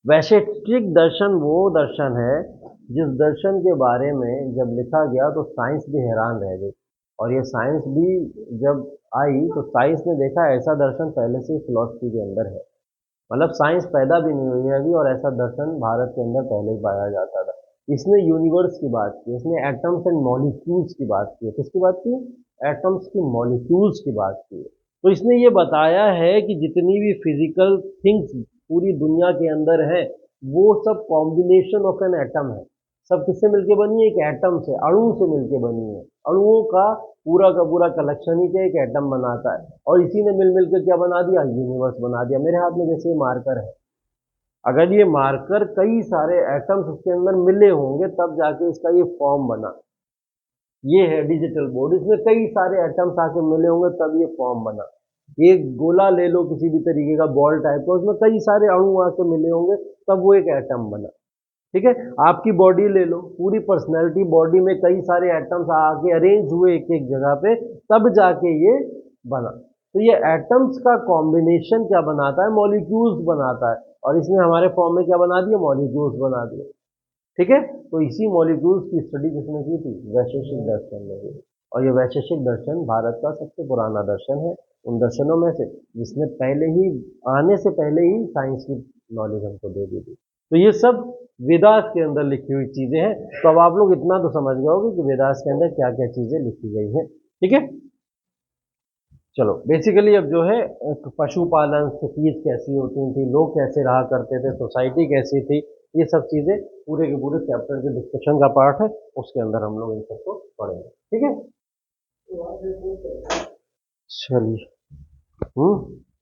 वैशेषिक दर्शन वो दर्शन है जिस दर्शन के बारे में जब लिखा गया तो साइंस भी हैरान रह गई। और ये साइंस भी जब आई तो साइंस ने देखा ऐसा दर्शन पहले से ही फिलॉसफी के अंदर है। मतलब साइंस पैदा भी नहीं हुई है अभी और ऐसा दर्शन भारत के अंदर पहले ही पाया जाता था। इसने यूनिवर्स की बात की, इसने एटम्स एंड मॉलिक्यूल्स की बात की है। किसकी बात की? एटम्स की, मॉलिक्यूल्स की बात की है। तो इसने ये बताया है कि जितनी भी फिजिकल थिंग्स पूरी दुनिया के अंदर है वो सब कॉम्बिनेशन ऑफ एन एटम है। सब किससे मिलके बनी है? एक एटम से, अणु से मिलके बनी है। अणुओं का पूरा कलेक्शन ही क्या एक एटम बनाता है, और इसी ने मिल मिल के क्या बना दिया? यूनिवर्स बना दिया। मेरे हाथ में जैसे ये मार्कर है, अगर ये मार्कर कई सारे एटम्स उसके अंदर मिले होंगे तब जाके इसका ये फॉर्म बना। ये है डिजिटल बोर्ड, इसमें कई सारे एटम्स आके मिले होंगे तब ये फॉर्म बना। एक गोला ले लो किसी भी तरीके का बॉल टाइप का, उसमें कई सारे अणु आके मिले होंगे तब वो एक एटम बना। ठीक है, आपकी बॉडी ले लो, पूरी पर्सनैलिटी बॉडी में कई सारे एटम्स आके अरेंज हुए एक एक जगह पे तब जाके ये बना। तो ये एटम्स का कॉम्बिनेशन क्या बनाता है? मॉलिक्यूल्स बनाता है, और इसने हमारे फॉर्म में क्या बना दिया? मॉलिक्यूल्स बना दिए। ठीक है, तो इसी मॉलिक्यूल्स की स्टडी किसने की थी? वैशेषिक दर्शन ने की। और ये वैशेषिक दर्शन भारत का सबसे पुराना दर्शन है, उन दर्शनों में से जिसने पहले ही, आने से पहले ही साइंस की नॉलेज हमको दे दी थी। तो ये सब वेदास के अंदर लिखी हुई चीजें हैं। तो अब आप लोग इतना तो समझ गए होगे कि वेदास के अंदर क्या क्या चीजें लिखी गई हैं। ठीक है, चलो बेसिकली अब जो है पशुपालन, सिटीज कैसी होती थी, लोग कैसे रहा करते थे, सोसाइटी कैसी थी, ये सब चीज़ें पूरे के पूरे चैप्टर के डिस्कशन का पार्ट है, उसके अंदर हम लोग इन सबको पढ़ेंगे, ठीक है। चलिए,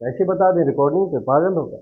ऐसे बता दें रिकॉर्डिंग पे पागल होगा।